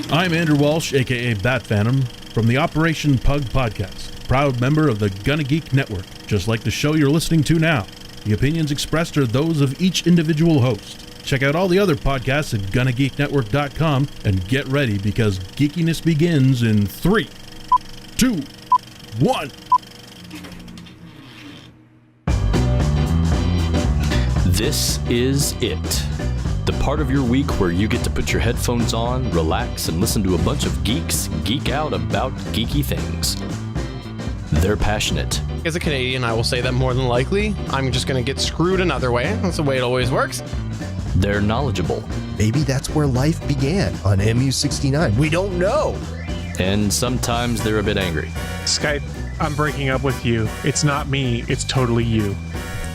I'm Andrew Walsh, aka Bat Phantom, from the Operation Pug podcast, proud member of the Gonna Geek Network. Just like the show you're listening to now, the opinions expressed are those of each individual host. Check out all the other podcasts at GonnaGeekNetwork.com and get ready because geekiness begins in 3, 2, 1. This is it. The part of your week where you get to put your headphones on, relax, and listen to a bunch of geeks geek out about geeky things. They're passionate. As a Canadian, I will say that more than likely, I'm just going to get screwed another way. That's the way it always works. They're knowledgeable. Maybe that's where life began, on MU-69. We don't know. And sometimes they're a bit angry. Skype, I'm breaking up with you. It's not me, it's totally you.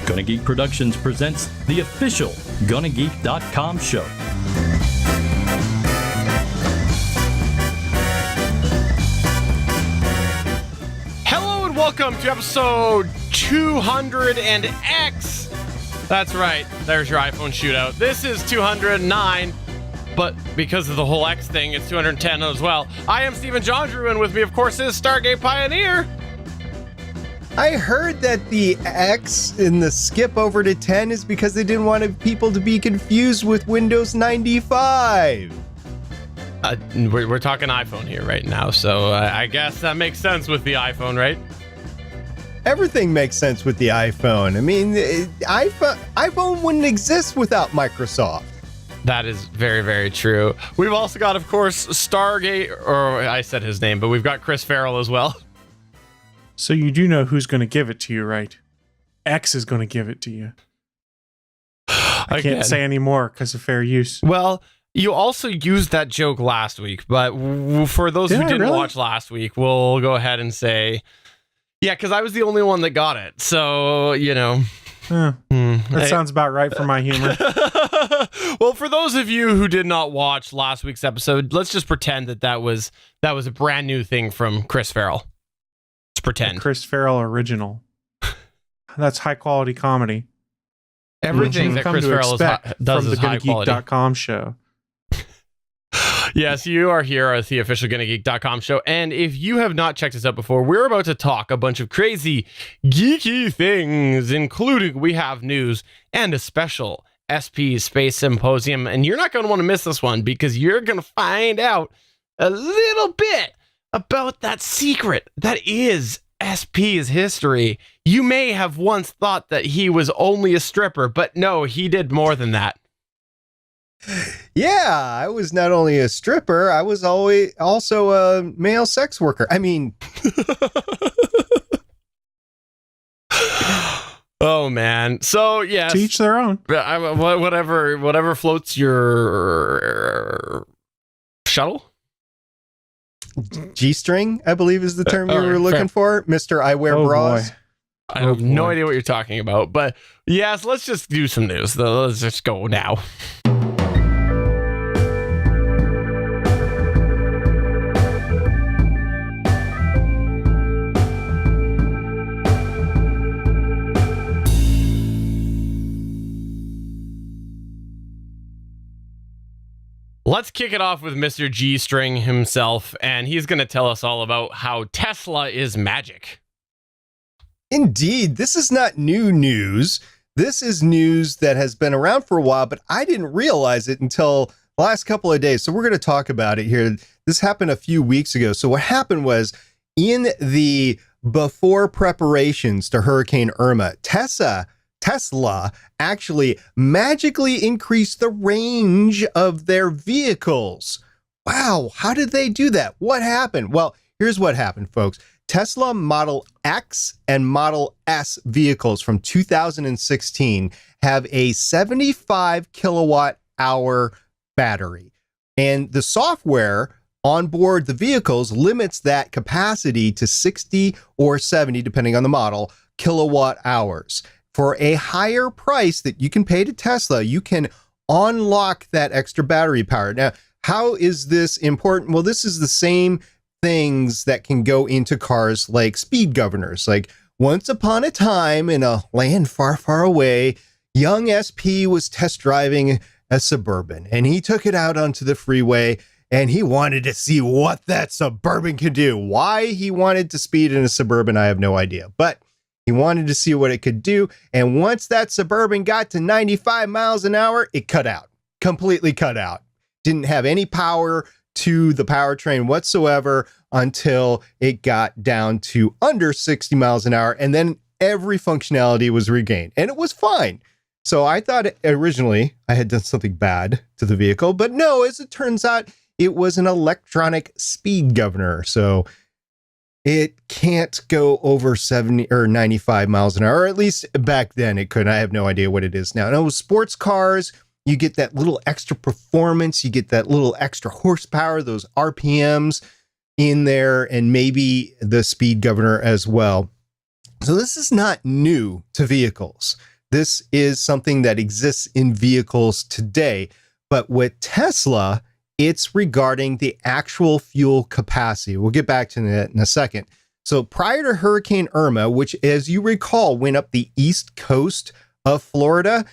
Gonna Geek Productions presents the official GonnaGeek.com show. Hello and welcome to episode 200 and X. That's right, there's your iPhone shootout. This is 209, but because of the whole X thing, it's 210 as well. I am Stephen Jondrew, and with me, of course, is Stargate Pioneer. I heard that the X in the skip over to 10 is because they didn't want people to be confused with Windows 95. We're talking iPhone here right now, so I guess that makes sense with the iPhone, right? Everything makes sense with the iPhone. I mean, iPhone wouldn't exist without Microsoft. That is very, very true. We've also got, of course, Stargate, or I said his name, but we've got Chris Ferrell as well. So you do know who's going to give it to you, right? X is going to give it to you. I can't say any more because of fair use. Well, you also used that joke last week, but for those who didn't watch last week, we'll go ahead and say, yeah, because I was the only one that got it. So, you know. That sounds about right for my humor. Well, for those of you who did not watch last week's episode, let's just pretend that was a brand new thing from Chris Ferrell. Pretend. The Chris Ferrell original. That's high quality comedy. Everything that Chris Ferrell does is high quality. From the GonnaGeek.com show. Yes, you are here at the official GonnaGeek.com show. And if you have not checked us out before, we're about to talk a bunch of crazy, geeky things, including we have news and a special SP Space Symposium. And you're not going to want to miss this one because you're going to find out a little bit about that secret that is SP's history. You may have once thought that he was only a stripper, but no, he did more than that. Yeah, I was not only a stripper, I was also a male sex worker. I mean... Oh, man. So, yes. To each their own. Whatever floats your shuttle? G-string, I believe is the term you were looking for. Mr. I wear bras. Boy. I have no idea what you're talking about, but yes, let's just do some news. Let's just go now. Let's kick it off with Mr. G-String himself, and he's going to tell us all about how Tesla is magic. Indeed, this is not new news. This is news that has been around for a while, but I didn't realize it until the last couple of days. So we're going to talk about it here. This happened a few weeks ago. So what happened was in the before preparations to Hurricane Irma, Tesla actually magically increased the range of their vehicles. Wow, how did they do that? What happened? Well, here's what happened, folks. Tesla Model X and Model S vehicles from 2016 have a 75 kilowatt hour battery. And the software on board the vehicles limits that capacity to 60 or 70, depending on the model, kilowatt hours. For a higher price that you can pay to Tesla, you can unlock that extra battery power. Now, how is this important? Well, this is the same things that can go into cars like speed governors. Like once upon a time in a land far, far away, young SP was test driving a Suburban and he took it out onto the freeway and he wanted to see what that Suburban could do. Why he wanted to speed in a Suburban, I have no idea, but he wanted to see what it could do. And once that Suburban got to 95 miles an hour, it cut out, completely cut out. Didn't have any power to the powertrain whatsoever until it got down to under 60 miles an hour. And then every functionality was regained, and it was fine. So I thought originally I had done something bad to the vehicle, but no, as it turns out, it was an electronic speed governor. So it can't go over 70 or 95 miles an hour, or at least back then it could. I have no idea what it is now. No, sports cars, you get that little extra performance, you get that little extra horsepower, those RPMs in there, and maybe the speed governor as well. So this is not new to vehicles. This is something that exists in vehicles today. But with Tesla, it's regarding the actual fuel capacity. We'll get back to that in a second. So prior to Hurricane Irma, which, as you recall, went up the east coast of Florida,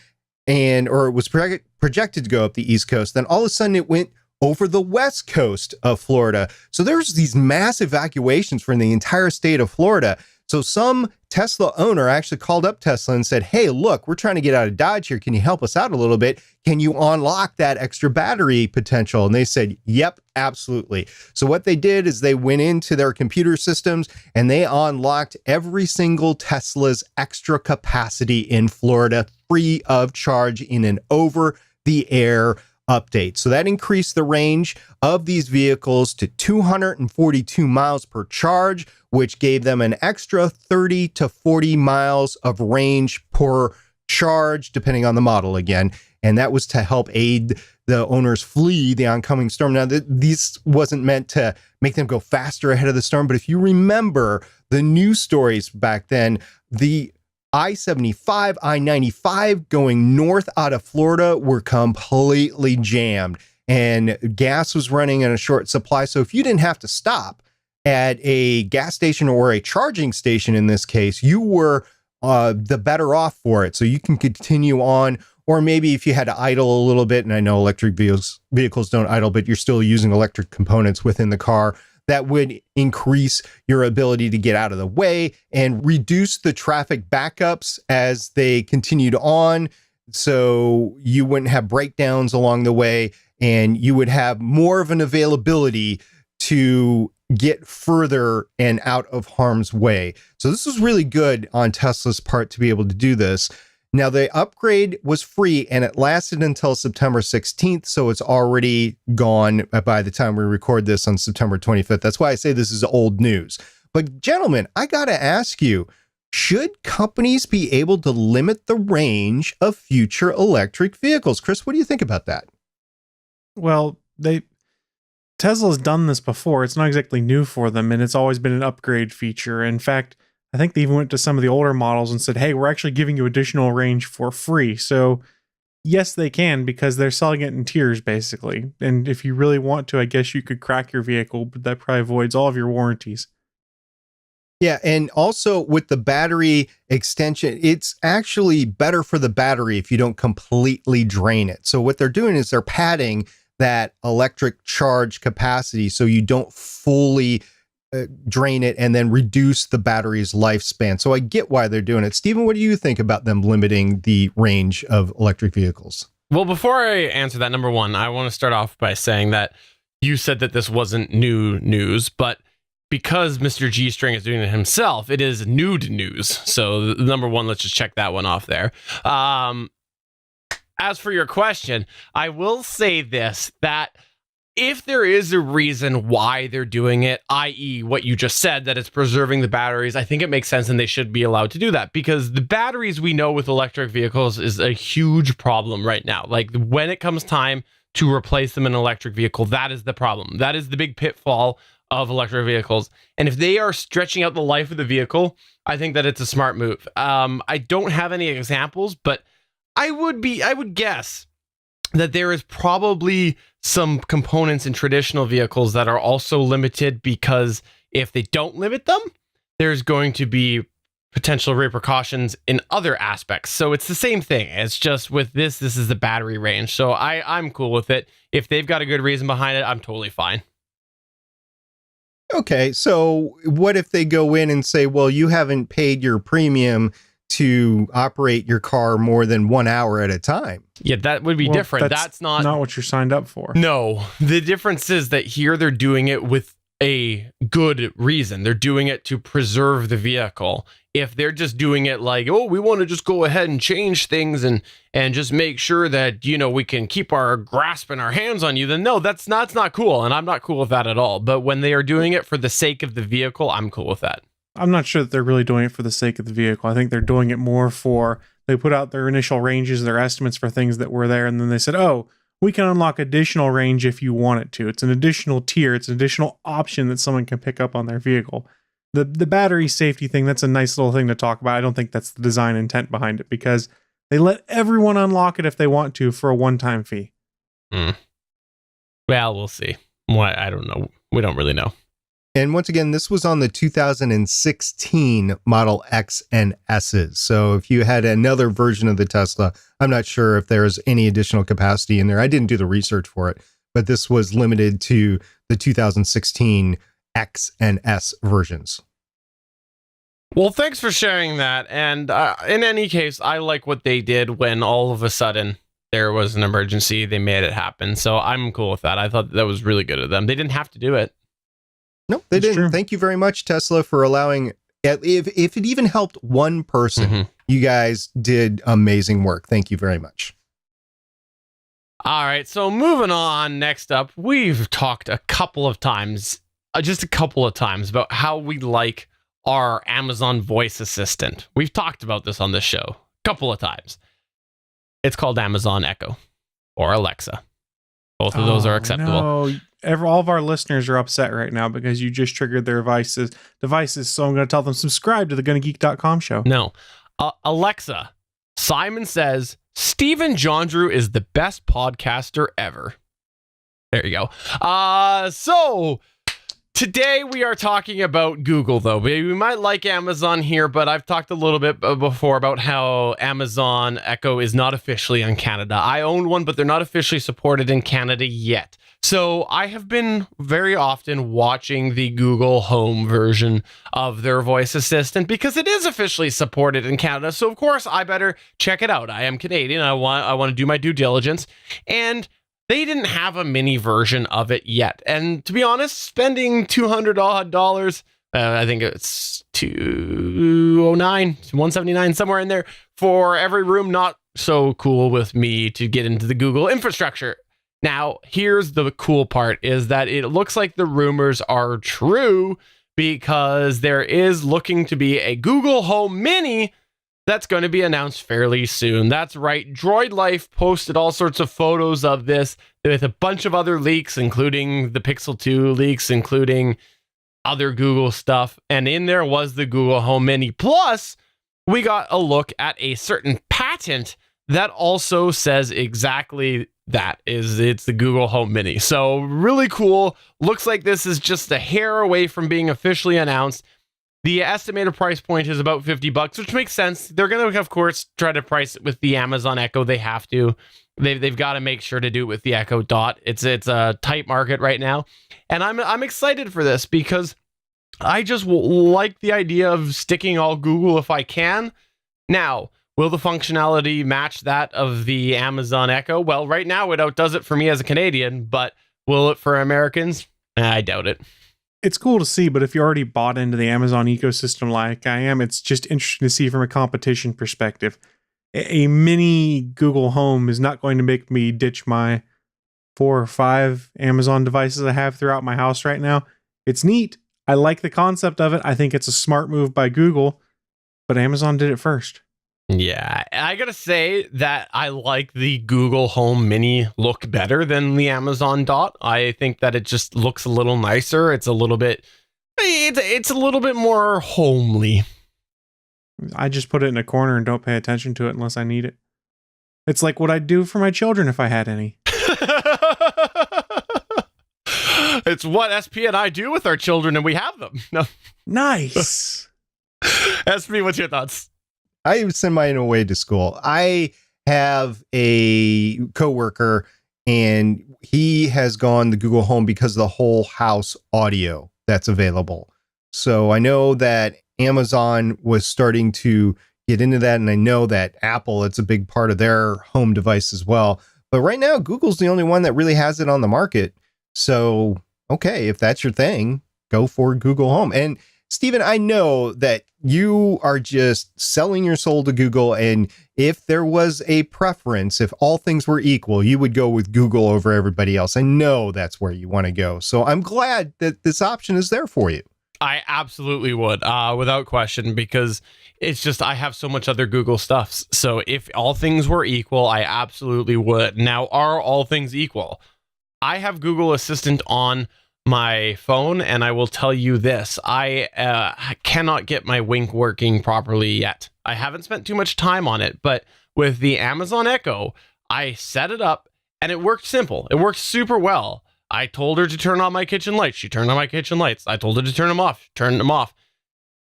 or it was projected to go up the east coast, then all of a sudden it went over the west coast of Florida. So there's these mass evacuations from the entire state of Florida. So some Tesla owner actually called up Tesla and said, hey, look, we're trying to get out of Dodge here. Can you help us out a little bit? Can you unlock that extra battery potential? And they said, yep, absolutely. So what they did is they went into their computer systems and they unlocked every single Tesla's extra capacity in Florida free of charge in an over-the-air update. So that increased the range of these vehicles to 242 miles per charge, which gave them an extra 30 to 40 miles of range per charge, depending on the model again. And that was to help aid the owners flee the oncoming storm. Now, these wasn't meant to make them go faster ahead of the storm, but if you remember the news stories back then, the I-75, I-95 going north out of Florida were completely jammed, and gas was running in a short supply. So if you didn't have to stop at a gas station or a charging station in this case, you were the better off for it. So you can continue on, or maybe if you had to idle a little bit, and I know electric vehicles don't idle, but you're still using electric components within the car, that would increase your ability to get out of the way and reduce the traffic backups as they continued on. So you wouldn't have breakdowns along the way, and you would have more of an availability to get further and out of harm's way. So this was really good on Tesla's part to be able to do this. Now, the upgrade was free and it lasted until September 16th, so it's already gone by the time we record this on September 25th. That's why I say this is old news. But gentlemen, I got to ask you, should companies be able to limit the range of future electric vehicles? Chris, what do you think about that? Well, Tesla's done this before. It's not exactly new for them, and it's always been an upgrade feature. In fact, I think they even went to some of the older models and said, hey, we're actually giving you additional range for free. So yes, they can, because they're selling it in tiers, basically. And if you really want to, I guess you could crack your vehicle, but that probably avoids all of your warranties. Yeah, and also with the battery extension, it's actually better for the battery if you don't completely drain it. So what they're doing is they're padding that electric charge capacity so you don't fully drain it and then reduce the battery's lifespan. So I get why they're doing it. Stephen, what do you think about them limiting the range of electric vehicles? Well, before I answer that, number one, I want to start off by saying that you said that this wasn't new news, but because Mr. G String is doing it himself, it is nude news. So number one, let's just check that one off there. As for your question, I will say this, that if there is a reason why they're doing it, i.e. what you just said, that it's preserving the batteries, I think it makes sense and they should be allowed to do that, because the batteries we know with electric vehicles is a huge problem right now. Like when it comes time to replace them in an electric vehicle, that is the problem. That is the big pitfall of electric vehicles. And if they are stretching out the life of the vehicle, I think that it's a smart move. I don't have any examples, but I would guess that there is probably some components in traditional vehicles that are also limited, because if they don't limit them, there's going to be potential repercussions in other aspects. So it's the same thing. It's just with this is the battery range. So I'm cool with it. If they've got a good reason behind it, I'm totally fine. Okay, so what if they go in and say, well, you haven't paid your premium to operate your car more than 1 hour at a time? Yeah, that would be different. That's not what you're signed up for. No, the difference is that here they're doing it with a good reason. They're doing it to preserve the vehicle. If they're just doing it like, oh, we want to just go ahead and change things and just make sure that, you know, we can keep our grasp and our hands on you, then no, that's not cool. And I'm not cool with that at all. But when they are doing it for the sake of the vehicle, I'm cool with that. I'm not sure that they're really doing it for the sake of the vehicle. I think they're doing it more for, they put out their initial ranges, their estimates for things that were there. And then they said, oh, we can unlock additional range if you want it to. It's an additional tier. It's an additional option that someone can pick up on their vehicle. The battery safety thing, that's a nice little thing to talk about. I don't think that's the design intent behind it, because they let everyone unlock it if they want to for a one-time fee. Well, we'll see. I don't know. We don't really know. And once again, this was on the 2016 Model X and S's. So if you had another version of the Tesla, I'm not sure if there's any additional capacity in there. I didn't do the research for it, but this was limited to the 2016 X and S versions. Well, thanks for sharing that. And in any case, I like what they did when all of a sudden there was an emergency. They made it happen. So I'm cool with that. I thought that was really good of them. They didn't have to do it. No, they didn't. True. Thank you very much, Tesla, for allowing, if it even helped one person, you guys did amazing work. Thank you very much. All right, so moving on, next up, we've talked a couple of times, about how we like our Amazon voice assistant. We've talked about this on this show a couple of times. It's called Amazon Echo or Alexa. Both of those are acceptable. No. All of our listeners are upset right now because you just triggered their devices. So I'm going to tell them, subscribe to the GonnaGeek.com show. No. Alexa, Simon says, Stephen Jondrew is the best podcaster ever. There you go. So today we are talking about Google, though. We might like Amazon here, but I've talked a little bit before about how Amazon Echo is not officially in Canada. I own one, but they're not officially supported in Canada yet. So I have been very often watching the Google Home version of their voice assistant because it is officially supported in Canada. So of course I better check it out. I am Canadian. I want to do my due diligence, and they didn't have a mini version of it yet. And to be honest, spending $200 I think it's $209, $179, somewhere in there for every room, not so cool with me to get into the Google infrastructure. Now, here's the cool part, is that it looks like the rumors are true because there is looking to be a Google Home Mini that's going to be announced fairly soon. That's right. Droid Life posted all sorts of photos of this with a bunch of other leaks, including the Pixel 2 leaks, including other Google stuff. And in there was the Google Home Mini. Plus, we got a look at a certain patent that also says exactly that. It's the Google Home Mini. So really cool. Looks like this is just a hair away from being officially announced. The estimated price point is about $50, which makes sense. They're going to, of course, try to price it with the Amazon Echo. They have to. They've got to make sure to do it with the Echo Dot. It's a tight market right now. And I'm excited for this because I just like the idea of sticking all Google if I can. Now, will the functionality match that of the Amazon Echo? Well, right now it outdoes it for me as a Canadian, but will it for Americans? I doubt it. It's cool to see, but if you already bought into the Amazon ecosystem like I am, it's just interesting to see from a competition perspective. A mini Google Home is not going to make me ditch my 4 or 5 Amazon devices I have throughout my house right now. It's neat. I like the concept of it. I think it's a smart move by Google, but Amazon did it first. Yeah, I gotta say that I like the Google Home Mini look better than the Amazon Dot. I think that it just looks a little nicer. It's a little bit more homely. I just put it in a corner and don't pay attention to it unless I need it. It's like what I'd do for my children if I had any. It's what SP and I do with our children, and we have them. No. Nice. SP, what's your thoughts? I send mine away to school. I have a coworker, and he has gone to Google Home because of the whole house audio that's available. So I know that Amazon was starting to get into that, and I know that Apple, it's a big part of their home device as well. But right now, Google's the only one that really has it on the market. So, okay, if that's your thing, go for Google Home. And Stephen, I know that you are just selling your soul to Google. And if there was a preference, if all things were equal, you would go with Google over everybody else. I know that's where you want to go. So I'm glad that this option is there for you. I absolutely would, without question, because it's just I have so much other Google stuff. So if all things were equal, I absolutely would. Now, are all things equal? I have Google Assistant on my phone, and I will tell you this. I cannot get my Wink working properly yet. I haven't spent too much time on it, but with the Amazon Echo, I set it up, and it worked simple. It worked super well. I told her to turn on my kitchen lights. She turned on my kitchen lights. I told her to turn them off. Turned them off.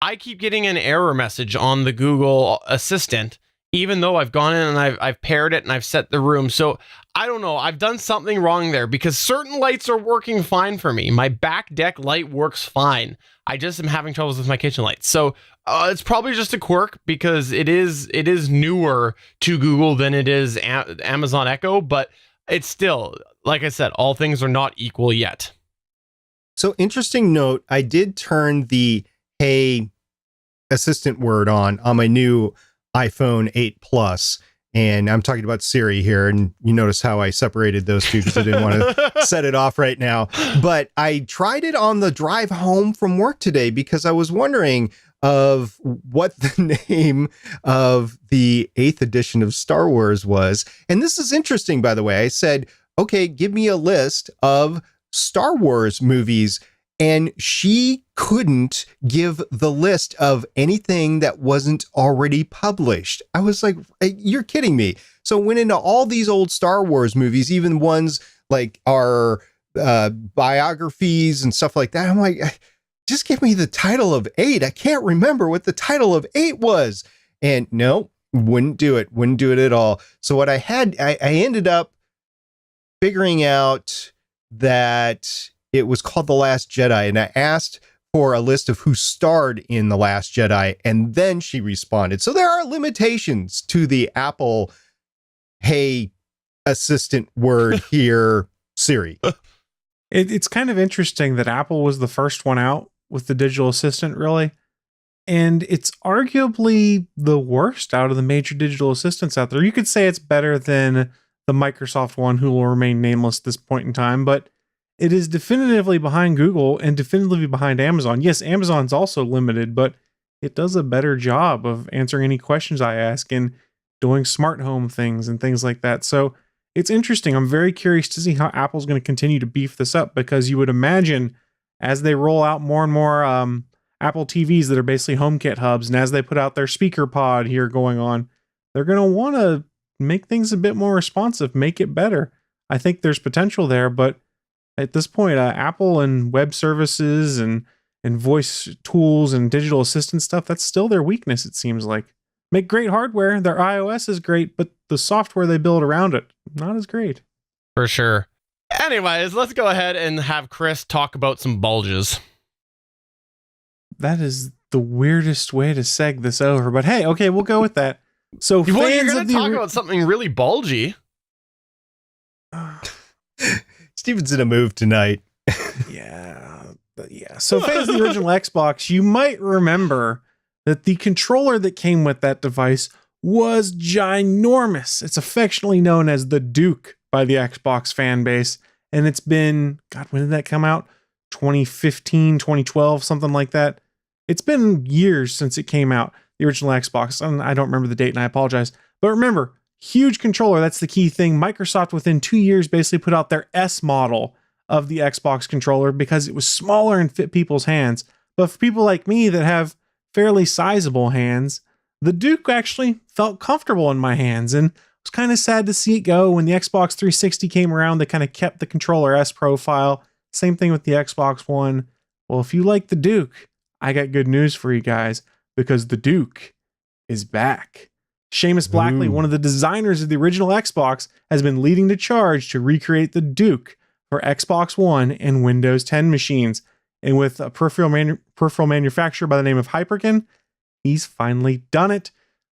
I keep getting an error message on the Google Assistant, even though I've gone in and I've paired it and I've set the room. So I don't know. I've done something wrong there because certain lights are working fine for me. My back deck light works fine. I just am having troubles with my kitchen lights. So it's probably just a quirk because it is newer to Google than it is Amazon Echo, but it's still, like I said, all things are not equal yet. So interesting note, I did turn the Hey Assistant word on my new iPhone 8 Plus. And I'm talking about Siri here. And you notice how I separated those two because I didn't want to set it off right now. But I tried it on the drive home from work today because I was wondering of what the name of the 8th edition of Star Wars was. And this is interesting, by the way. I said, okay, give me a list of Star Wars movies. And she couldn't give the list of anything that wasn't already published. I was like, you're kidding me. So went into all these old Star Wars movies, even ones like our biographies and stuff like that. I'm like, just give me the title of 8. I can't remember what the title of 8 was. And no, wouldn't do it at all. So what I ended up figuring out that it was called The Last Jedi, and I asked for a list of who starred in The Last Jedi, and then she responded. So there are limitations to the Apple Hey Assistant word here, Siri. It's kind of interesting that Apple was the first one out with the digital assistant, really. And it's arguably the worst out of the major digital assistants out there. You could say it's better than the Microsoft one, who will remain nameless at this point in time, but it is definitively behind Google and definitively behind Amazon. Yes, Amazon's also limited, but it does a better job of answering any questions I ask and doing smart home things and things like that. So it's interesting. I'm very curious to see how Apple's going to continue to beef this up, because you would imagine as they roll out more and more Apple TVs that are basically HomeKit hubs, and as they put out their speaker pod here going on, they're going to want to make things a bit more responsive, make it better. I think there's potential there, but at this point, Apple and web services and voice tools and digital assistant stuff, that's still their weakness, it seems like. Make great hardware. Their iOS is great, but the software they build around it, not as great. For sure. Anyways, let's go ahead and have Chris talk about some bulges. That is the weirdest way to seg this over, but hey, okay, we'll go with that. So Well, you're fans going of to the talk about something really bulgy. Steven's in a move tonight. Yeah. So fans of the original Xbox, you might remember that the controller that came with that device was ginormous. It's affectionately known as the Duke by the Xbox fan base. And it's been, God, when did that come out? 2015, 2012, something like that. It's been years since it came out, the original Xbox. And I don't remember the date, and I apologize. But remember, huge controller, that's the key thing. Microsoft within 2 years basically put out their S model of the Xbox controller because it was smaller and fit people's hands. But for people like me that have fairly sizable hands, the Duke actually felt comfortable in my hands, and it was kind of sad to see it go. When the Xbox 360 came around, they kind of kept the controller S profile. Same thing with the Xbox One. Well, if you like the Duke, I got good news for you guys. because the Duke is back. Seamus Blackley, one of the designers of the original Xbox, has been leading the charge to recreate the Duke for Xbox One and Windows 10 machines. And with a peripheral manufacturer by the name of Hyperkin, he's finally done it.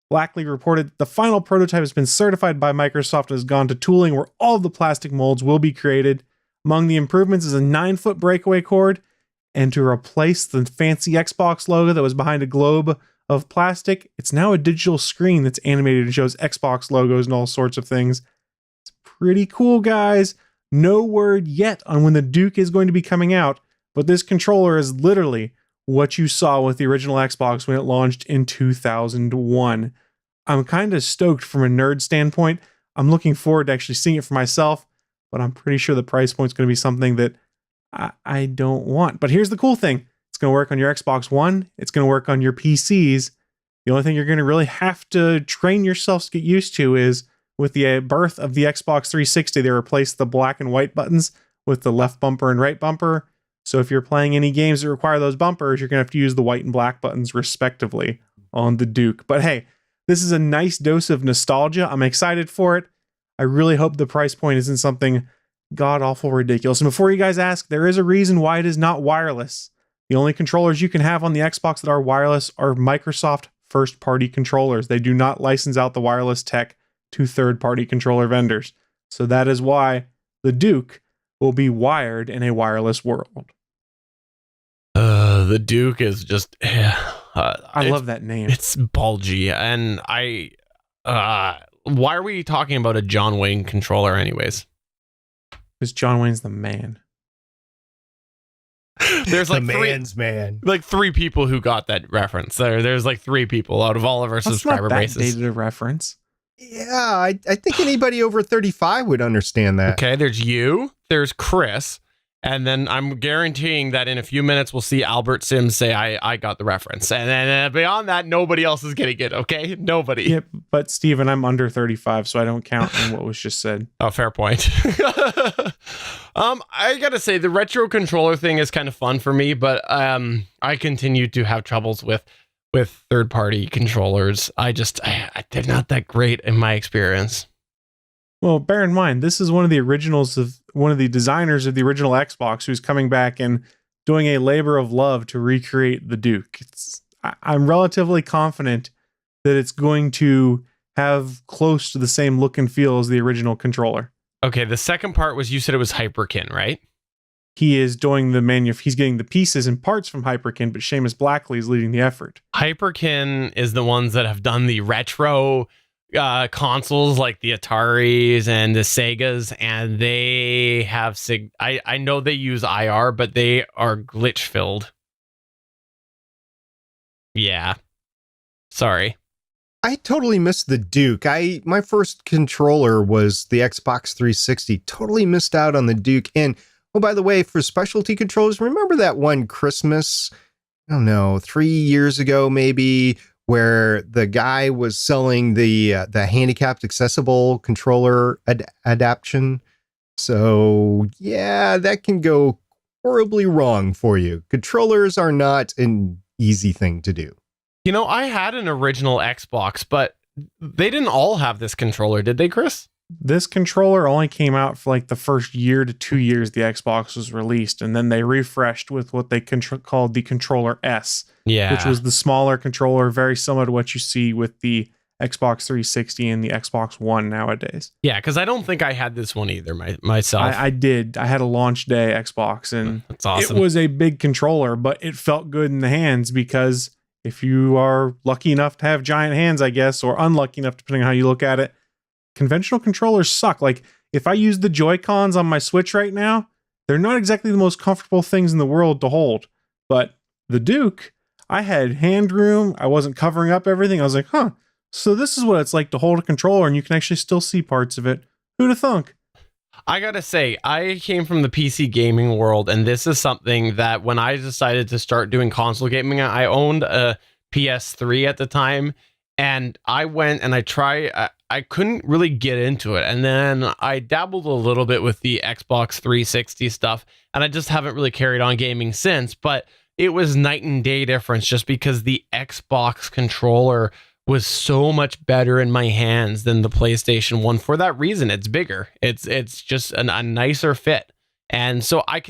Blackley reported the final prototype has been certified by Microsoft and has gone to tooling where all of the plastic molds will be created. Among the improvements is a 9-foot breakaway cord, and to replace the fancy Xbox logo that was behind a globe of plastic, it's now a digital screen that's animated and shows Xbox logos and all sorts of things. It's pretty cool, guys. No word yet on when the Duke is going to be coming out, but this controller is literally what you saw with the original Xbox when it launched in 2001. I'm kind of stoked from a nerd standpoint. I'm looking forward to actually seeing it for myself, but I'm pretty sure the price point is going to be something that I don't want. But here's the cool thing. It's going to work on your Xbox One. It's going to work on your PCs. The only thing you're going to really have to train yourself to get used to is with the birth of the Xbox 360, they replaced the black and white buttons with the left bumper and right bumper. So if you're playing any games that require those bumpers, you're going to have to use the white and black buttons respectively on the Duke. But hey, this is a nice dose of nostalgia. I'm excited for it. I really hope the price point isn't something god-awful ridiculous. And before you guys ask, there is a reason why it is not wireless. The only controllers you can have on the Xbox that are wireless are Microsoft first-party controllers. They do not license out the wireless tech to third-party controller vendors. So that is why the Duke will be wired in a wireless world. The Duke is just I love that name. It's bulgy, and why are we talking about a John Wayne controller anyways? Because John Wayne's the man. There's like man. like 3 people who got that reference. There's like 3 people out of all of our subscriber bases. That's not that dated a reference. Yeah, I think anybody over 35 would understand that. Okay, there's you, there's Chris, and then I'm guaranteeing that in a few minutes we'll see Albert Sims say I got the reference. And then beyond that, nobody else is getting it, okay? Nobody. Yeah, but Steven, I'm under 35, so I don't count in what was just said. Oh, fair point. I gotta say, the retro controller thing is kind of fun for me, but I continue to have troubles with third-party controllers. They're not that great in my experience. Well, bear in mind, this is one of the originals of one of the designers of the original Xbox who's coming back and doing a labor of love to recreate the Duke. I'm relatively confident that it's going to have close to the same look and feel as the original controller. Okay, the second part was you said it was Hyperkin, right? He is doing he's getting the pieces and parts from Hyperkin, but Seamus Blackley is leading the effort. Hyperkin is the ones that have done the retro consoles like the Ataris and the Segas, and they have I know they use IR, but they are glitch filled. Yeah. Sorry. I totally missed the Duke. My first controller was the Xbox 360. Totally missed out on the Duke. And oh, by the way, for specialty controllers, remember that one Christmas, I don't know, 3 years ago maybe, where the guy was selling the handicapped accessible controller adaptation. So yeah, that can go horribly wrong for you. Controllers are not an easy thing to do. You know, I had an original Xbox, but they didn't all have this controller, did they, Chris? This controller only came out for like the first year to 2 years the Xbox was released, and then they refreshed with what they called the Controller S, which was the smaller controller, very similar to what you see with the Xbox 360 and the Xbox One nowadays. Yeah, because I don't think I had this one either myself. I did. I had a launch day Xbox, and that's awesome. It was a big controller, but it felt good in the hands because if you are lucky enough to have giant hands, I guess, or unlucky enough, depending on how you look at it, conventional controllers suck. Like, if I use the Joy-Cons on my Switch right now, they're not exactly the most comfortable things in the world to hold. But the Duke, I had hand room. I wasn't covering up everything. I was like, so this is what it's like to hold a controller, and you can actually still see parts of it. Who'd have thunk? I gotta say, I came from the PC gaming world, and this is something that when I decided to start doing console gaming, I owned a PS3 at the time, and I went and I couldn't really get into it. And then I dabbled a little bit with the Xbox 360 stuff, and I just haven't really carried on gaming since. But it was night and day difference just because the Xbox controller was so much better in my hands than the PlayStation 1. For that reason, it's bigger. It's just a nicer fit. And so I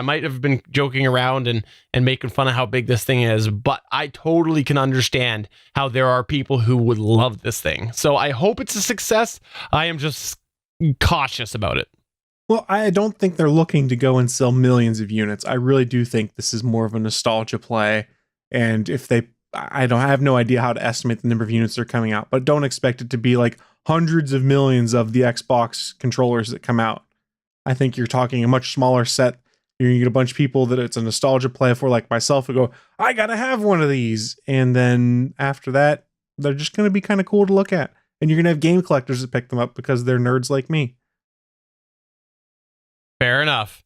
might have been joking around and making fun of how big this thing is, but I totally can understand how there are people who would love this thing. So I hope it's a success. I am just cautious about it. Well, I don't think they're looking to go and sell millions of units. I really do think this is more of a nostalgia play. And I have no idea how to estimate the number of units that are coming out, but don't expect it to be like hundreds of millions of the Xbox controllers that come out. I think you're talking a much smaller set. You're going to get a bunch of people that it's a nostalgia play for, like myself, who go, I got to have one of these. And then after that, they're just going to be kind of cool to look at. And you're going to have game collectors that pick them up because they're nerds like me. Fair enough.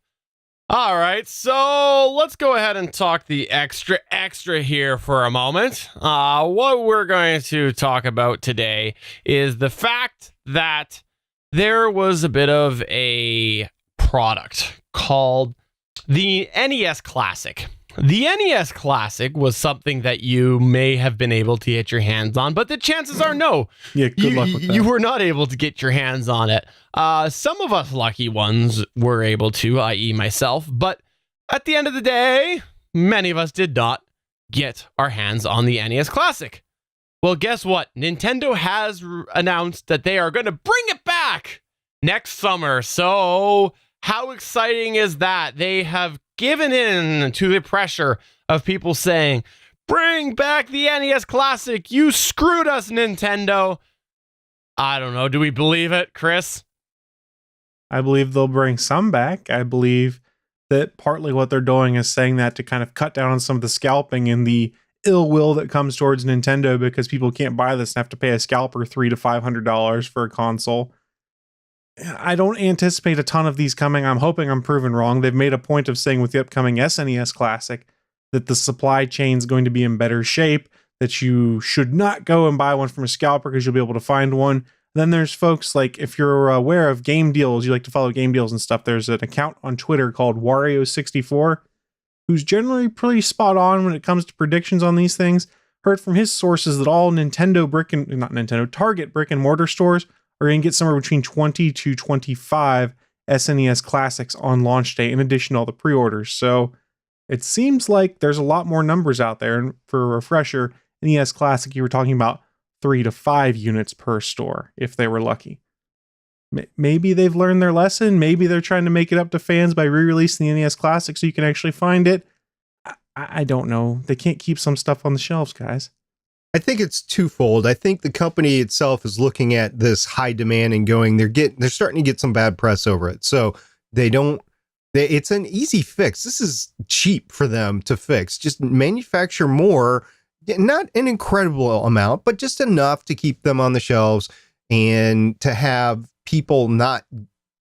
All right, so let's go ahead and talk the extra here for a moment. What we're going to talk about today is the fact that there was a bit of a product called the NES Classic. The NES Classic was something that you may have been able to get your hands on, but the chances are no. Yeah, good luck with that. You were not able to get your hands on it. Some of us lucky ones were able to, i.e. myself, but at the end of the day, many of us did not get our hands on the NES Classic. Well, guess what? Nintendo has announced that they are going to bring it back next summer. So how exciting is that? They have given in to the pressure of people saying, bring back the NES Classic. You screwed us, Nintendo. I don't know. Do we believe it, Chris? I believe they'll bring some back. I believe that partly what they're doing is saying that to kind of cut down on some of the scalping and the ill will that comes towards Nintendo because people can't buy this and have to pay a scalper $300 to $500 for a console. I don't anticipate a ton of these coming. I'm hoping I'm proven wrong. They've made a point of saying with the upcoming SNES Classic that the supply chain is going to be in better shape, that you should not go and buy one from a scalper because you'll be able to find one. Then there's folks like, if you're aware of game deals, you like to follow game deals and stuff, there's an account on Twitter called Wario64, who's generally pretty spot on when it comes to predictions on these things. Heard from his sources that all Target brick and mortar stores are going to get somewhere between 20 to 25 SNES Classics on launch day, in addition to all the pre-orders. So it seems like there's a lot more numbers out there. And for a refresher, NES Classic, you were talking about 3 to 5 units per store, if they were lucky. Maybe they've learned their lesson. Maybe they're trying to make it up to fans by re-releasing the NES Classic so you can actually find it. I don't know. They can't keep some stuff on the shelves, guys. I think it's twofold. I think the company itself is looking at this high demand and going, they're starting to get some bad press over it. So it's an easy fix. This is cheap for them to fix. Just manufacture more, not an incredible amount, but just enough to keep them on the shelves and to have people not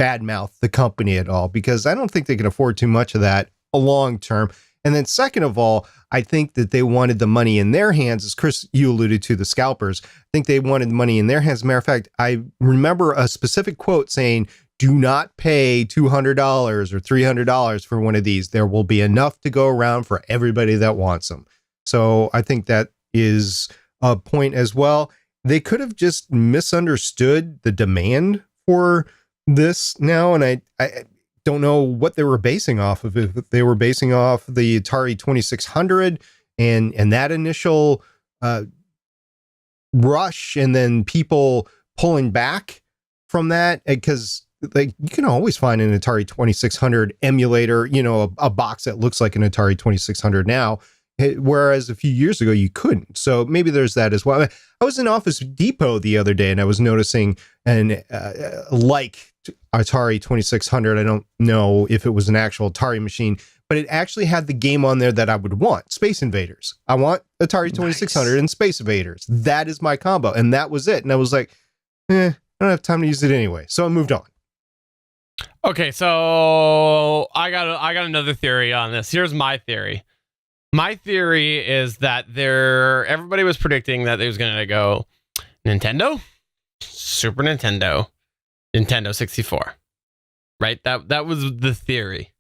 badmouth the company at all, because I don't think they can afford too much of that long term. And then second of all, I think that they wanted the money in their hands, as Chris, you alluded to, the scalpers. I think they wanted the money in their hands. As a matter of fact, I remember a specific quote saying, do not pay $200 or $300 for one of these. There will be enough to go around for everybody that wants them. So I think that is a point as well. They could have just misunderstood the demand for this now, and I don't know what they were basing off of. If they were basing off the Atari 2600 and that initial rush, and then people pulling back from that, because like you can always find an Atari 2600 emulator, a box that looks like an Atari 2600 now, whereas a few years ago you couldn't. So maybe there's that as well. I was in Office Depot the other day and I was noticing like Atari 2600. I don't know if it was an actual Atari machine, but it actually had the game on there that I would want, Space Invaders. I want Atari 2600 and Space Invaders. That is my combo. And that was it. And I was like, I don't have time to use it anyway. So I moved on. Okay, so I got another theory on this. Here's my theory. My theory is that everybody was predicting that it was going to go Nintendo, Super Nintendo, Nintendo 64. Right? That was the theory.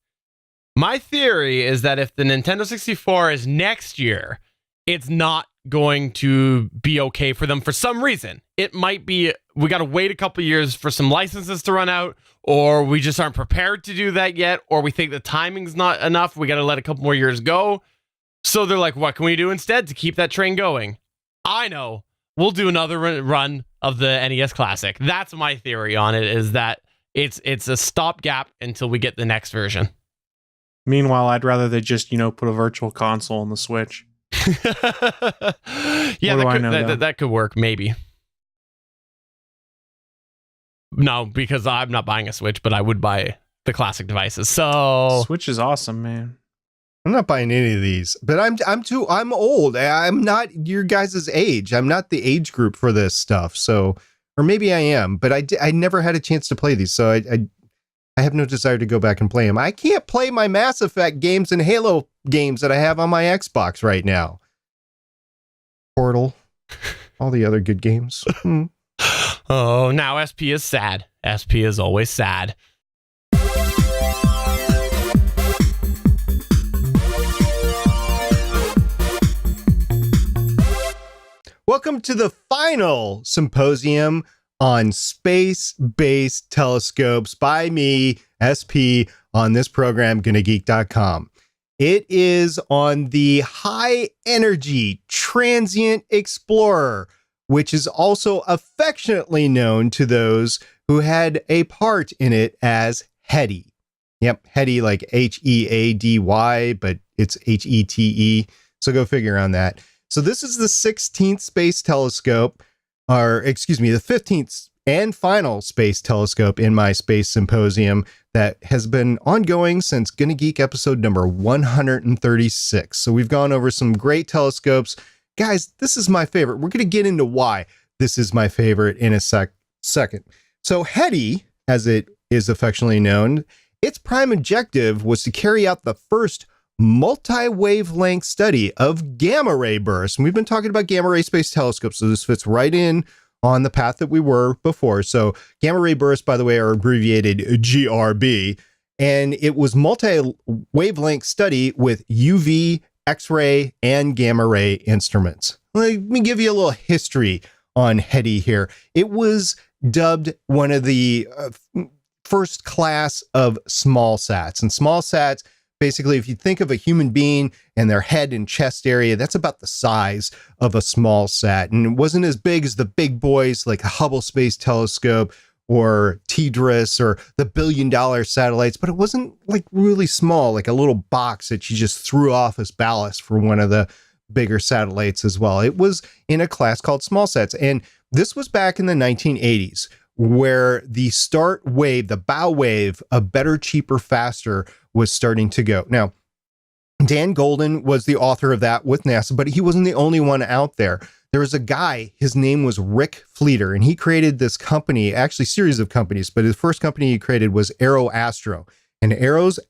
My theory is that if the Nintendo 64 is next year, it's not going to be okay for them for some reason. It might be we got to wait a couple years for some licenses to run out, or we just aren't prepared to do that yet, or we think the timing's not enough. We got to let a couple more years go. So they're like, what can we do instead to keep that train going? I know. We'll do another run of the NES Classic. That's my theory on it, is that it's a stopgap until we get the next version. Meanwhile, I'd rather they just, put a virtual console on the Switch. Yeah, that could work, maybe. No, because I'm not buying a Switch, but I would buy the classic devices. So Switch is awesome, man. I'm not buying any of these, but I'm old. I'm not your guys' age. I'm not the age group for this stuff. So, or maybe I am, but I never had a chance to play these. So I have no desire to go back and play them. I can't play my Mass Effect games and Halo games that I have on my Xbox right now. Portal, all the other good games. Oh, now SP is sad. SP is always sad. Welcome to the final symposium on space-based telescopes by me, SP, on this program, GonnaGeek.com. It is on the High Energy Transient Explorer, which is also affectionately known to those who had a part in it as HEADY. Yep, HEADY like H-E-A-D-Y, but it's H-E-T-E. So go figure on that. So this is the 16th space telescope, the 15th and final space telescope in my space symposium that has been ongoing since Gonna Geek episode number 136. So we've gone over some great telescopes. Guys, this is my favorite. We're going to get into why this is my favorite in a second. So HEADY, as it is affectionately known, its prime objective was to carry out the first multi-wavelength study of gamma ray bursts. And we've been talking about gamma ray space telescopes, so this fits right in on the path that we were before. So gamma ray bursts, by the way, are abbreviated GRB, and it was multi-wavelength study with UV, X-ray, and gamma ray instruments. Let me give you a little history on HEADY here. It was dubbed one of the first class of small sats, and small sats, basically, if you think of a human being and their head and chest area, that's about the size of a small sat. And it wasn't as big as the big boys like the Hubble Space Telescope or TDRS or the billion-dollar satellites, but it wasn't like really small, like a little box that you just threw off as ballast for one of the bigger satellites as well. It was in a class called small sats. And this was back in the 1980s, where the start wave, the bow wave of better, cheaper, faster was starting to go. Now, Dan Golden was the author of that with NASA, but he wasn't the only one out there. There was a guy, his name was Rick Fleeter, and he created this company, actually series of companies, but his first company he created was Aero Astro. And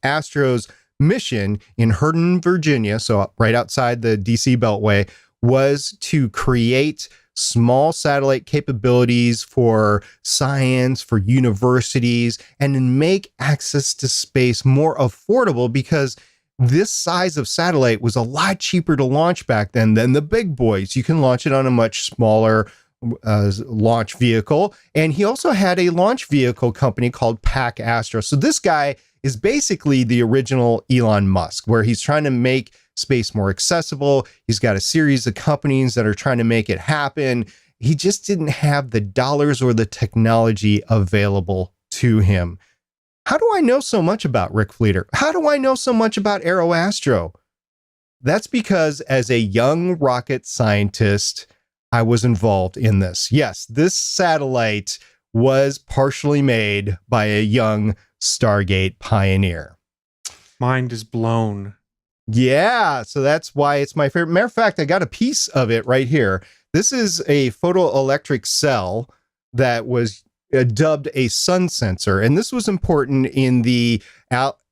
Astro's mission in Herndon, Virginia, so right outside the DC Beltway, was to create small satellite capabilities for science, for universities, and then make access to space more affordable, because this size of satellite was a lot cheaper to launch back then than the big boys. You can launch it on a much smaller launch vehicle. And he also had a launch vehicle company called Pac Astro. So this guy is basically the original Elon Musk, where he's trying to make space more accessible. He's got a series of companies that are trying to make it happen. He just didn't have the dollars or the technology available to him. How do I know so much about Rick Fleeter? How do I know so much about Aero Astro? That's because as a young rocket scientist, I was involved in this. Yes, this satellite was partially made by a young Stargate pioneer. Mind is blown. Yeah, so that's why it's my favorite. Matter of fact, I got a piece of it right here. This is a photoelectric cell that was dubbed a sun sensor, and this was important in the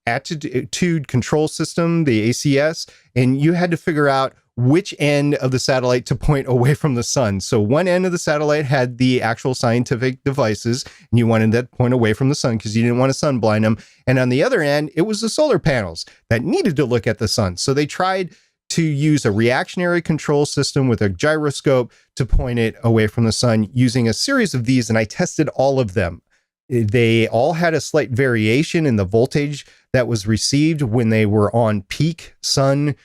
attitude control system, the ACS, and you had to figure out which end of the satellite to point away from the sun. So one end of the satellite had the actual scientific devices, and you wanted that to point away from the sun because you didn't want to sun blind them. And on the other end, it was the solar panels that needed to look at the sun. So they tried to use a reactionary control system with a gyroscope to point it away from the sun using a series of these, and I tested all of them. They all had a slight variation in the voltage that was received when they were on peak sun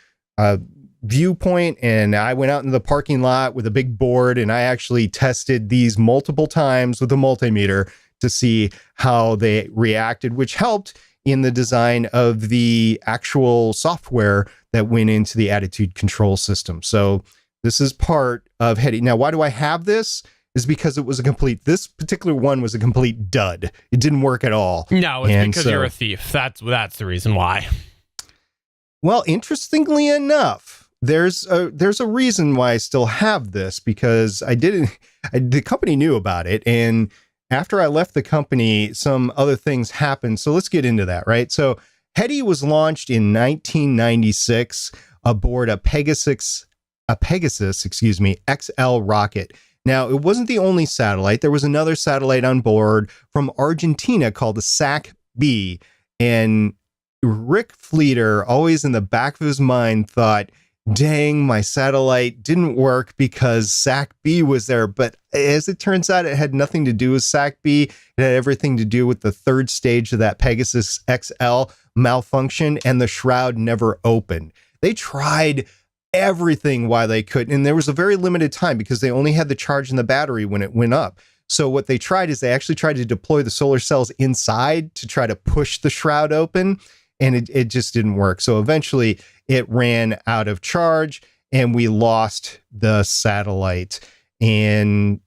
viewpoint, and I went out in the parking lot with a big board, and I actually tested these multiple times with a multimeter to see how they reacted, which helped in the design of the actual software that went into the attitude control system. So this is part of HEDI. Now, why do I have this? Is because it was this particular one was a complete dud. It didn't work at all. No, it's because you're a thief. That's the reason why. Well, interestingly enough, there's a reason why I still have this, because the company knew about it, and after I left the company, some other things happened. So let's get into that, right? So HEDI was launched in 1996 aboard a Pegasus, XL rocket. Now, it wasn't the only satellite. There was another satellite on board from Argentina called the SAC-B, and Rick Fleeter, always in the back of his mind, thought, dang, my satellite didn't work because SAC-B was there. But as it turns out, it had nothing to do with SAC-B. It had everything to do with the third stage of that Pegasus XL malfunction, and the shroud never opened. They tried everything while they could, and there was a very limited time because they only had the charge in the battery when it went up. So what they tried is they actually tried to deploy the solar cells inside to try to push the shroud open, and it just didn't work. So eventually it ran out of charge and we lost the satellite. And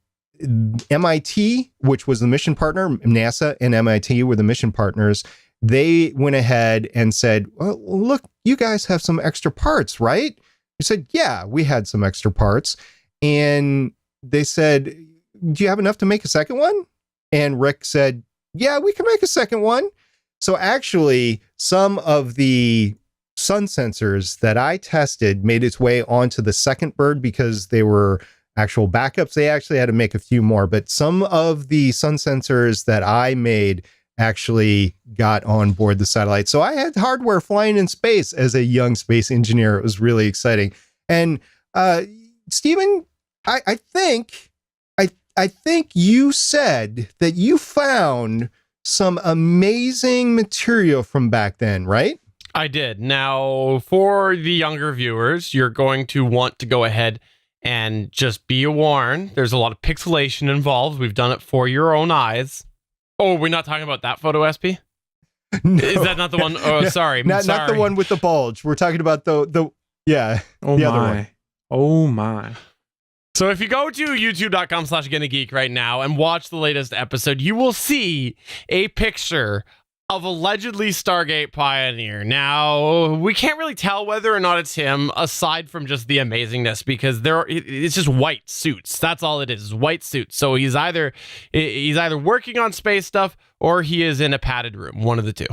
MIT, which was the mission partner, NASA and MIT were the mission partners, they went ahead and said, well, look, you guys have some extra parts, right? We said, yeah, we had some extra parts. And they said, do you have enough to make a second one? And Rick said, yeah, we can make a second one. So actually, some of the sun sensors that I tested made its way onto the second bird because they were actual backups. They actually had to make a few more, but some of the sun sensors that I made actually got on board the satellite. So I had hardware flying in space as a young space engineer. It was really exciting. And Stephen, I think you said that you found some amazing material from back then, right? I did. Now, for the younger viewers, you're going to want to go ahead and just be warned. There's a lot of pixelation involved. We've done it for your own eyes. Oh, we're not talking about that photo, SP? No. Is that not the one? Oh, sorry. Not the one with the bulge. We're talking about the other one. Oh my. So if you go to youtube.com/GonnaGeek right now and watch the latest episode, you will see a picture of allegedly Stargate Pioneer. Now, we can't really tell whether or not it's him, aside from just the amazingness, because it's just white suits. That's all it is white suits. So he's either working on space stuff or he is in a padded room, one of the two.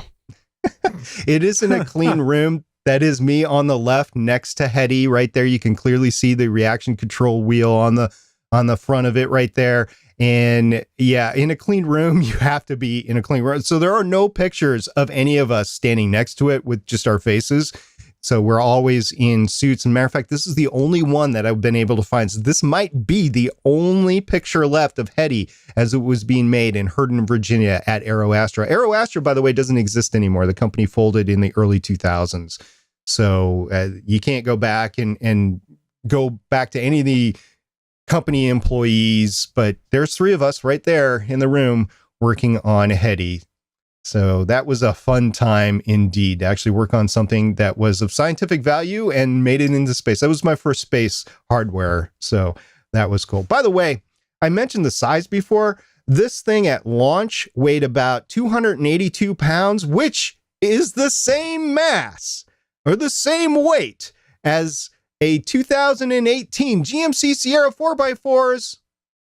It is in a clean room. That is me on the left next to HEDI right there. You can clearly see the reaction control wheel on the front of it right there. And yeah, in a clean room, you have to be in a clean room. So there are no pictures of any of us standing next to it with just our faces. So we're always in suits. And matter of fact, this is the only one that I've been able to find. So this might be the only picture left of HEDI as it was being made in Herndon, Virginia at AeroAstra. AeroAstra, by the way, doesn't exist anymore. The company folded in the early 2000s. So you can't go back and go back to any of the company employees, but there's three of us right there in the room working on HEDI. So that was a fun time indeed to actually work on something that was of scientific value and made it into space. That was my first space hardware. So that was cool. By the way, I mentioned the size before. This thing at launch weighed about 282 pounds, which is the same mass or the same weight as a 2018 GMC Sierra 4x4's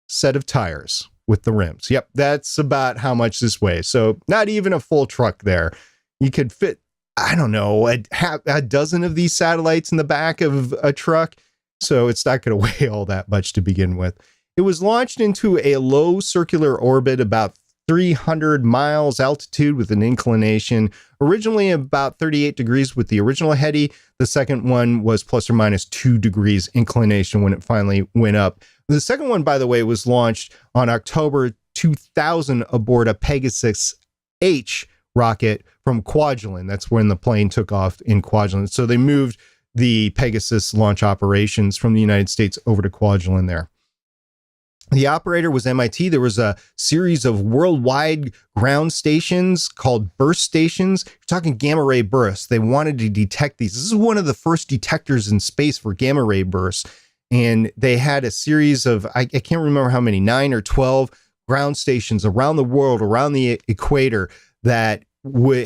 set of tires with the rims. Yep, that's about how much this weighs. So not even a full truck there. You could fit I don't know, a dozen of these satellites in the back of a truck. So it's not going to weigh all that much to begin with. It was launched into a low circular orbit about 300 miles altitude with an inclination originally about 38 degrees with the original Hetty. The second one was plus or minus 2 degrees inclination when it finally went up. The second one, by the way, was launched on October 2000 aboard a Pegasus H rocket from Kwajalein. That's when the plane took off in Kwajalein. So they moved the Pegasus launch operations from the United States over to Kwajalein there. The operator was MIT. There was a series of worldwide ground stations called burst stations. You're talking gamma ray bursts. They wanted to detect these. This is one of the first detectors in space for gamma ray bursts. And they had a series of, I can't remember how many, 9 or 12 ground stations around the world, around the equator, that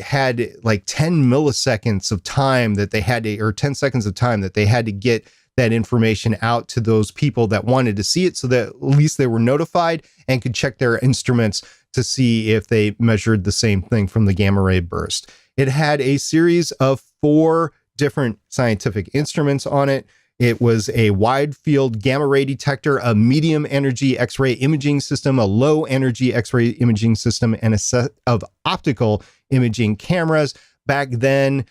had like 10 milliseconds of time that they had to, or 10 seconds of time that they had to get that information out to those people that wanted to see it, so that at least they were notified and could check their instruments to see if they measured the same thing from the gamma ray burst. It had a series of 4 different scientific instruments on it. It was a wide field gamma ray detector, a medium energy X-ray imaging system, a low energy X-ray imaging system, and a set of optical imaging cameras. Back then,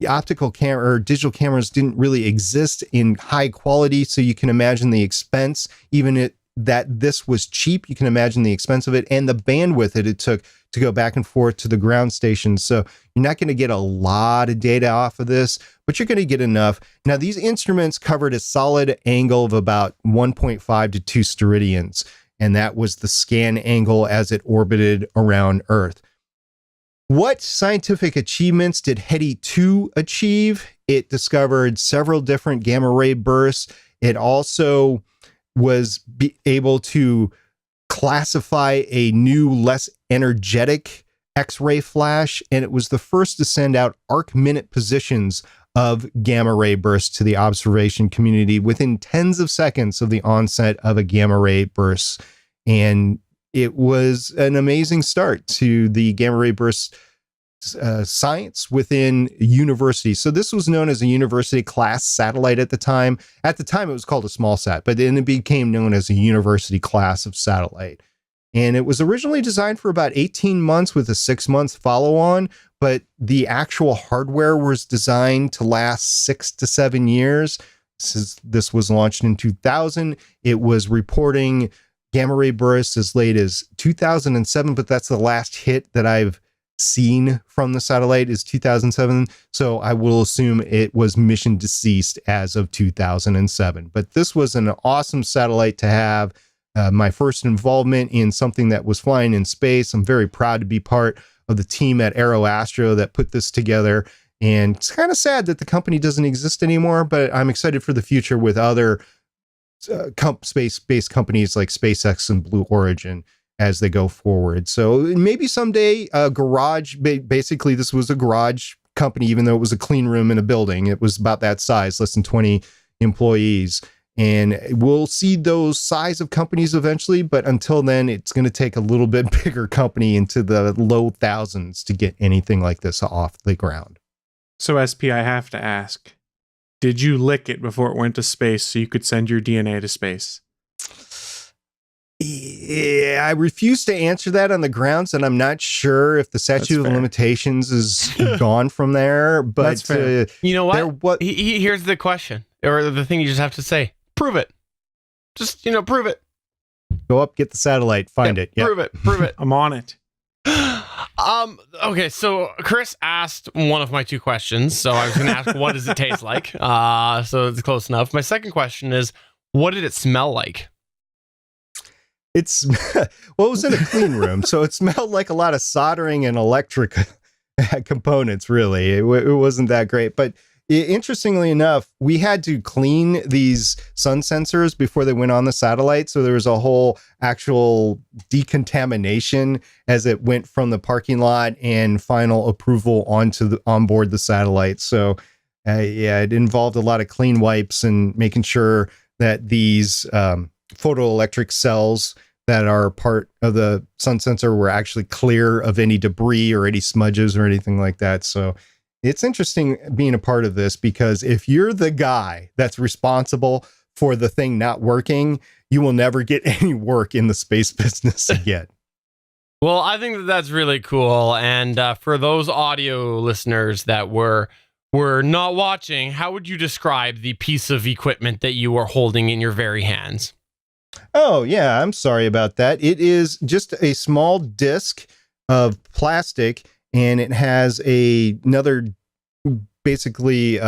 the optical camera or digital cameras didn't really exist in high quality, so you can imagine the expense. Even that this was cheap, you can imagine the expense of it and the bandwidth it took to go back and forth to the ground stations. So you're not going to get a lot of data off of this, but you're going to get enough. Now, these instruments covered a solid angle of about 1.5 to 2 stridians, and that was the scan angle as it orbited around Earth. What scientific achievements did Hetty 2 achieve? It discovered several different gamma ray bursts. It also was able to classify a new, less energetic X-ray flash, and it was the first to send out arc-minute positions of gamma ray bursts to the observation community within tens of seconds of the onset of a gamma ray burst. And it was an amazing start to the gamma ray burst science within universities. So this was known as a university class satellite at the time. At the time, it was called a small sat, but then it became known as a university class of satellite. And it was originally designed for about 18 months with a 6-month follow-on, but the actual hardware was designed to last 6 to 7 years. This was launched in 2000. It was reporting gamma ray bursts as late as 2007, but that's the last hit that I've seen from the satellite is 2007. So I will assume it was mission deceased as of 2007. But this was an awesome satellite to have. My first involvement in something that was flying in space. I'm very proud to be part of the team at AeroAstro that put this together. And it's kind of sad that the company doesn't exist anymore, but I'm excited for the future with other space-based companies like SpaceX and Blue Origin as they go forward. So maybe someday a garage, basically this was a garage company, even though it was a clean room in a building. It was about that size, less than 20 employees. And we'll see those size of companies eventually, but until then, it's going to take a little bit bigger company into the low thousands to get anything like this off the ground. So SP, I have to ask, did you lick it before it went to space so you could send your DNA to space? Yeah, I refuse to answer that on the grounds that I'm not sure if the statute of limitations is gone from there. But you know what? Here's the question, or the thing you just have to say. Prove it. Just, prove it. Go up, get the satellite, find it. Yep. Prove it. I'm on it. Okay, so Chris asked one of my 2 questions. So I was going to ask, what does it taste like? So it's close enough. My second question is, what did it smell like? It was in a clean room, so it smelled like a lot of soldering and electric components, really. It wasn't that great. But interestingly enough, we had to clean these sun sensors before they went on the satellite. So there was a whole actual decontamination as it went from the parking lot and final approval onboard the satellite. So it involved a lot of clean wipes and making sure that these photoelectric cells that are part of the sun sensor were actually clear of any debris or any smudges or anything like that. So it's interesting being a part of this, because if you're the guy that's responsible for the thing not working, you will never get any work in the space business again. Well, I think that that's really cool. And for those audio listeners that were not watching, how would you describe the piece of equipment that you are holding in your very hands? Oh, yeah, I'm sorry about that. It is just a small disc of plastic, and it has another basically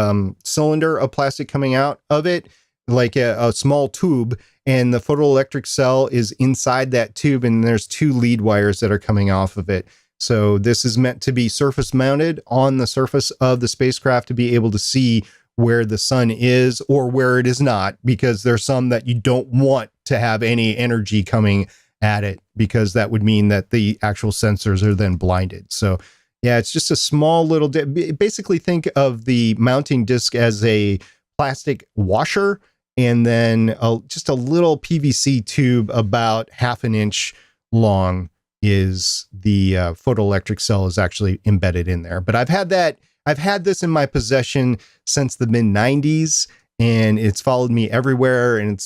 cylinder of plastic coming out of it, like a small tube, and the photoelectric cell is inside that tube, and there's 2 lead wires that are coming off of it. So this is meant to be surface mounted on the surface of the spacecraft to be able to see where the sun is or where it is not, because there's some that you don't want to have any energy coming at it, because that would mean that the actual sensors are then blinded. So yeah, it's just a small little, basically think of the mounting disc as a plastic washer, and then just a little PVC tube about 1/2 inch long is the photoelectric cell is actually embedded in there. But I've had this in my possession since the mid-90s, and it's followed me everywhere, and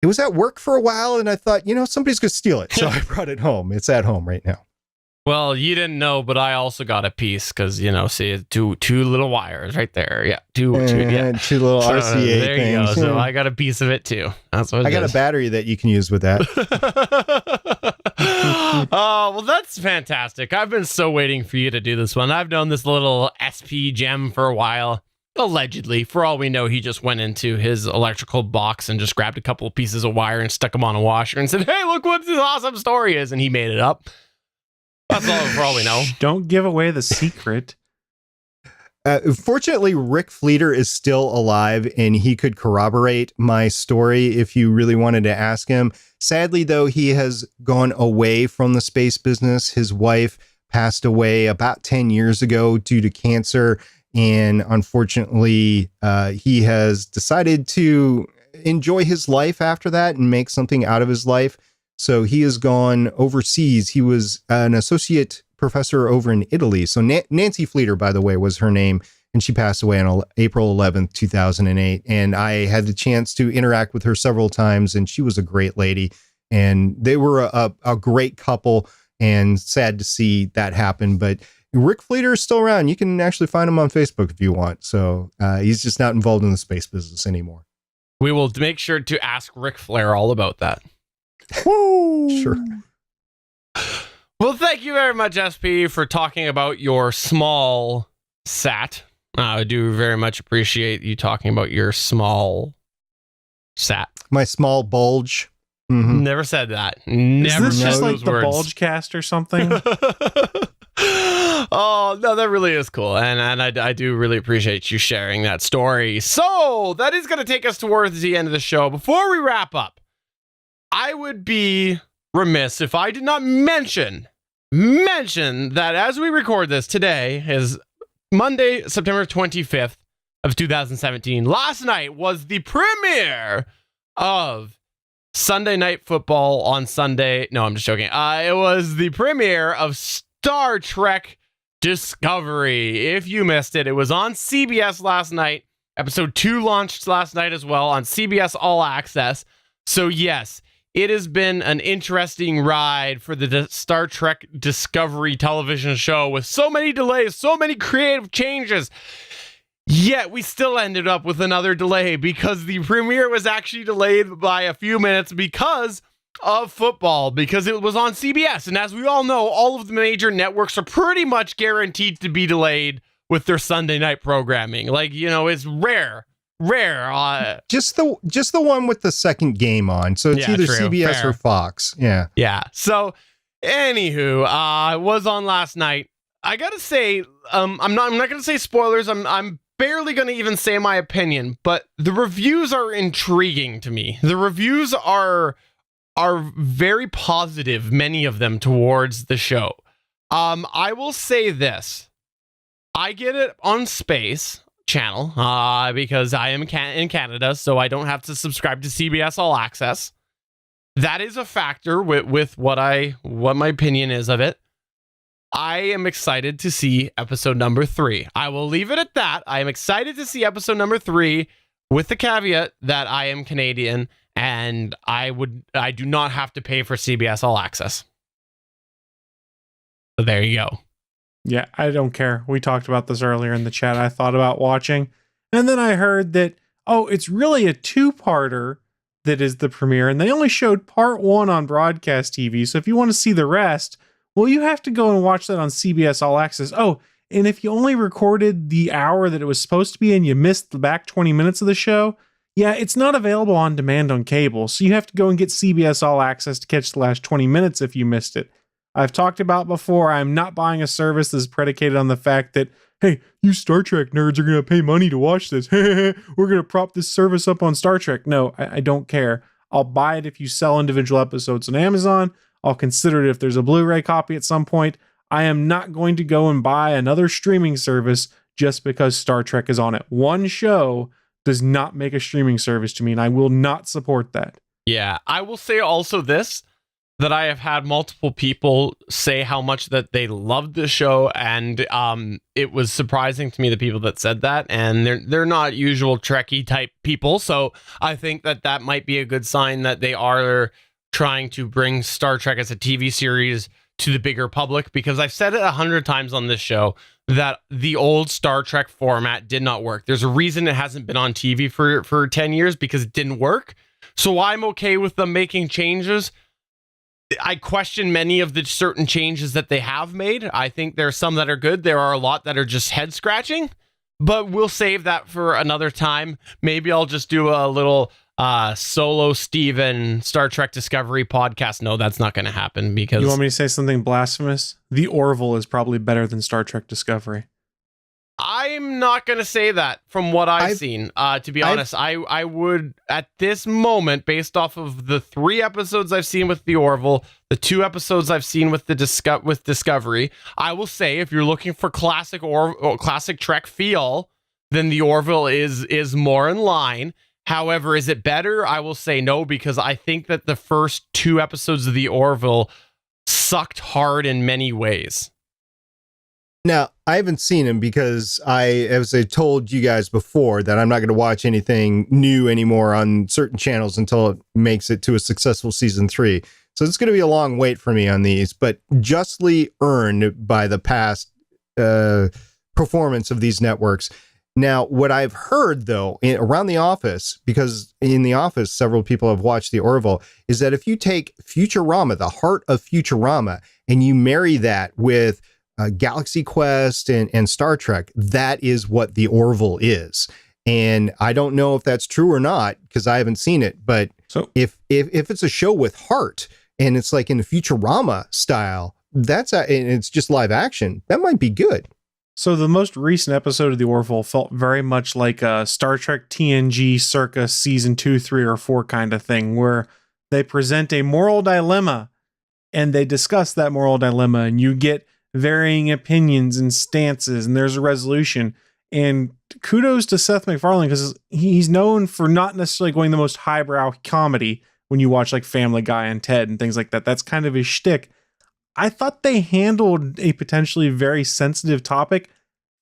it was at work for a while, and I thought, somebody's gonna steal it. So I brought it home. It's at home right now. Well, you didn't know, but I also got a piece because, see, two little wires right there. Yeah, two little RCA there things. You go. So I got a piece of it too. That's what I got a battery that you can use with that. Oh, well, that's fantastic. I've been so waiting for you to do this one. I've known this little SP gem for a while. Allegedly, for all we know, he just went into his electrical box and just grabbed a couple of pieces of wire and stuck them on a washer and said, "Hey, look what this awesome story is," and he made it up. That's all for all we know. Don't give away the secret. Fortunately, Rick Fleeter is still alive, and he could corroborate my story if you really wanted to ask him. Sadly, though, he has gone away from the space business. His wife passed away about 10 years ago due to cancer, and unfortunately, he has decided to enjoy his life after that and make something out of his life. So he has gone overseas. He was an associate professor over in Italy. So Nancy Fleeter, by the way, was her name, and she passed away on April 11th, 2008. And I had the chance to interact with her several times, and she was a great lady. And they were a great couple, and sad to see that happen. But Rick Fleeter is still around. You can actually find him on Facebook if you want. So he's just not involved in the space business anymore. We will make sure to ask Ric Flair all about that. Woo! Sure. Well, thank you very much, SP, for talking about your small sat. I do very much appreciate you talking about your small sat. My small bulge. Mm-hmm. Never said that. Never. Is this just like the words. Bulge cast or something? Oh, no, that really is cool. And I do really appreciate you sharing that story. So that is going to take us towards the end of the show. Before we wrap up, I would be remiss if I did not mention that as we record this, today is Monday, September 25th of 2017. Last night was the premiere of Sunday Night Football on Sunday. No, I'm just joking. It was the premiere of Star Trek Discovery. If you missed it, it was on CBS last night. Episode 2 launched last night as well on CBS All Access. So yes, it has been an interesting ride for the Star Trek Discovery television show with so many delays, so many creative changes. Yet we still ended up with another delay because the premiere was actually delayed by a few minutes because of football, because it was on CBS. And as we all know, all of the major networks are pretty much guaranteed to be delayed with their Sunday night programming. Like, it's rare. Just the one with the second game on. So it's either true, CBS fair. or Fox. Yeah. Yeah. So, anywho, I was on last night. I gotta say, I'm not gonna say spoilers. I'm barely gonna even say my opinion, but the reviews are intriguing to me. The reviews are very positive, many of them, towards the show. I will say this. I get it on Space channel because I am in Canada, so I don't have to subscribe to CBS All Access. That is a factor with what my opinion is of it. I am excited to see episode number 3. I will leave it at that. I am excited to see episode number 3 with the caveat that I am Canadian and I do not have to pay for CBS All Access. So there you go. Yeah, I don't care. We talked about this earlier in the chat. I thought about watching, and then I heard that, oh, it's really a 2-parter that is the premiere, and they only showed part 1 on broadcast TV. So if you want to see the rest, well, you have to go and watch that on CBS All Access. Oh, and if you only recorded the hour that it was supposed to be and you missed the back 20 minutes of the show, yeah, it's not available on demand on cable. So you have to go and get CBS All Access to catch the last 20 minutes if you missed it. I've talked about before, I'm not buying a service that's predicated on the fact that, hey, you Star Trek nerds are going to pay money to watch this. We're going to prop this service up on Star Trek. No, I don't care. I'll buy it if you sell individual episodes on Amazon. I'll consider it if there's a Blu-ray copy at some point. I am not going to go and buy another streaming service just because Star Trek is on it. One show does not make a streaming service to me, and I will not support that. Yeah, I will say also this, that I have had multiple people say how much that they loved the show, and it was surprising to me, the people that said that, and they're not usual Trekkie type people, so I think that might be a good sign that they are trying to bring Star Trek as a TV series to the bigger public, because I've said it 100 times on this show that the old Star Trek format did not work. There's a reason it hasn't been on TV for 10 years, because it didn't work. So I'm okay with them making changes. I question many of the certain changes that they have made. I think there are some that are good. There are a lot that are just head scratching, but we'll save that for another time. Maybe I'll just do a little solo Steven Star Trek Discovery podcast. No, that's not going to happen, because... You want me to say something blasphemous? The Orville is probably better than Star Trek Discovery. I'm not going to say that from what I've seen. To be honest, I would, at this moment, based off of the 3 episodes I've seen with the Orville, the 2 episodes I've seen with with Discovery, I will say if you're looking for classic classic Trek feel, then the Orville is more in line. However, is it better? I will say no, because I think that the first 2 episodes of the Orville sucked hard in many ways. Now, I haven't seen him because as I told you guys before, that I'm not going to watch anything new anymore on certain channels until it makes it to a successful season 3. So it's going to be a long wait for me on these, but justly earned by the past performance of these networks. Now, what I've heard, though, around the office, because in the office, several people have watched the Orville, is that if you take Futurama, the heart of Futurama, and you marry that with Galaxy Quest and Star Trek, that is what the Orville is. And I don't know if that's true or not, because I haven't seen it. But so if it's a show with heart and it's like in the Futurama style, and it's just live action, that might be good. So the most recent episode of the Orville felt very much like a Star Trek TNG circa season 2, 3, or 4 kind of thing, where they present a moral dilemma and they discuss that moral dilemma, and you get varying opinions and stances, and there's a resolution. And kudos to Seth MacFarlane, because he's known for not necessarily going the most highbrow comedy when you watch like Family Guy and Ted and things like that. That's kind of his shtick. I thought they handled a potentially very sensitive topic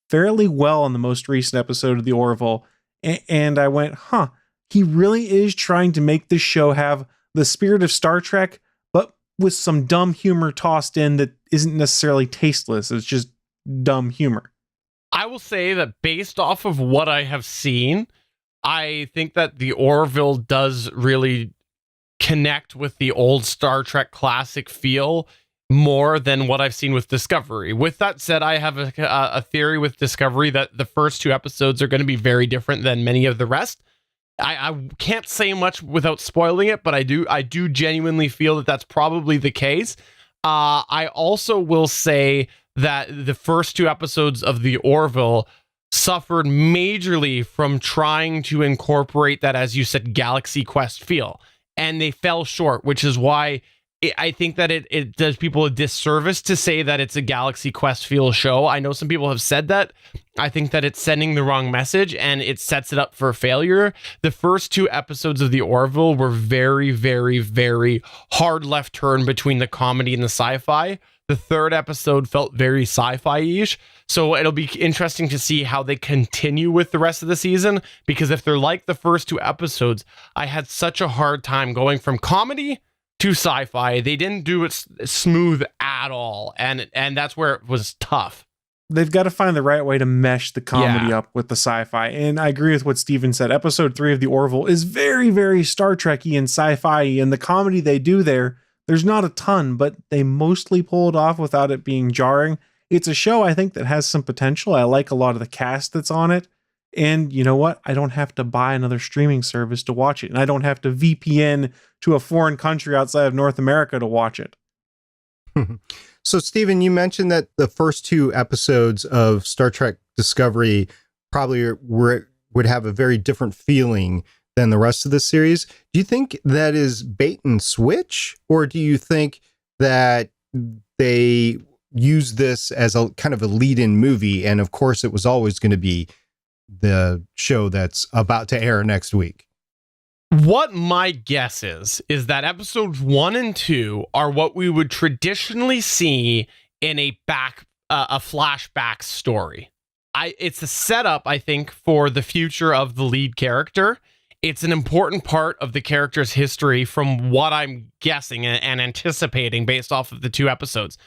fairly well in the most recent episode of the Orville. And I went, he really is trying to make this show have the spirit of Star Trek, but with some dumb humor tossed in that isn't necessarily tasteless. It's just dumb humor. I will say that based off of what I have seen, I think that the Orville does really connect with the old Star Trek classic feel more than what I've seen with Discovery. With that said, I have a theory with Discovery that the first 2 episodes are going to be very different than many of the rest. I can't say much without spoiling it, but I do genuinely feel that that's probably the case. I also will say that the first 2 episodes of the Orville suffered majorly from trying to incorporate that, as you said, Galaxy Quest feel, and they fell short, which is why I think that it does people a disservice to say that it's a Galaxy Quest feel show. I know some people have said that. I think that it's sending the wrong message and it sets it up for failure. The first 2 episodes of the Orville were very, very, very hard left turn between the comedy and the sci-fi. The third episode felt very sci-fi-ish. So it'll be interesting to see how they continue with the rest of the season, because if they're like the first 2 episodes, I had such a hard time going from comedy to sci-fi. They didn't do it smooth at all, and that's where it was tough. They've got to find the right way to mesh the comedy up with the sci-fi. And I agree with what Steven said. Episode 3 of The Orville is very, very Star Trek-y and sci-fi, and the comedy they do there's not a ton, but they mostly pull it off without it being jarring. It's a show, I think, that has some potential. I like a lot of the cast that's on it. And you know what? I don't have to buy another streaming service to watch it. And I don't have to VPN to a foreign country outside of North America to watch it. So, Stephen, you mentioned that the first 2 episodes of Star Trek Discovery probably would have a very different feeling than the rest of the series. Do you think that is bait and switch, or do you think that they use this as a kind of a lead-in movie, and of course it was always going to be the show that's about to air next week? What my guess is that episodes 1 and 2 are what we would traditionally see in a flashback story. It's a setup, I think, for the future of the lead character. It's an important part of the character's history from what I'm guessing and anticipating based off of the 2 episodes.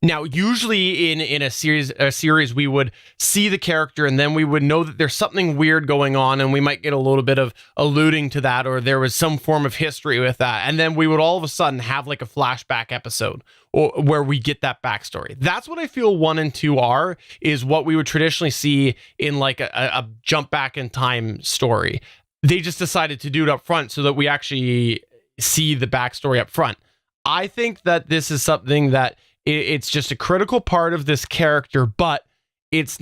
Now, usually in a series, we would see the character and then we would know that there's something weird going on, and we might get a little bit of alluding to that, or there was some form of history with that. And then we would all of a sudden have like a flashback episode where we get that backstory. That's what I feel 1 and 2 is what we would traditionally see in like a jump back in time story. They just decided to do it up front so that we actually see the backstory up front. I think that this is something that it's just a critical part of this character, but it's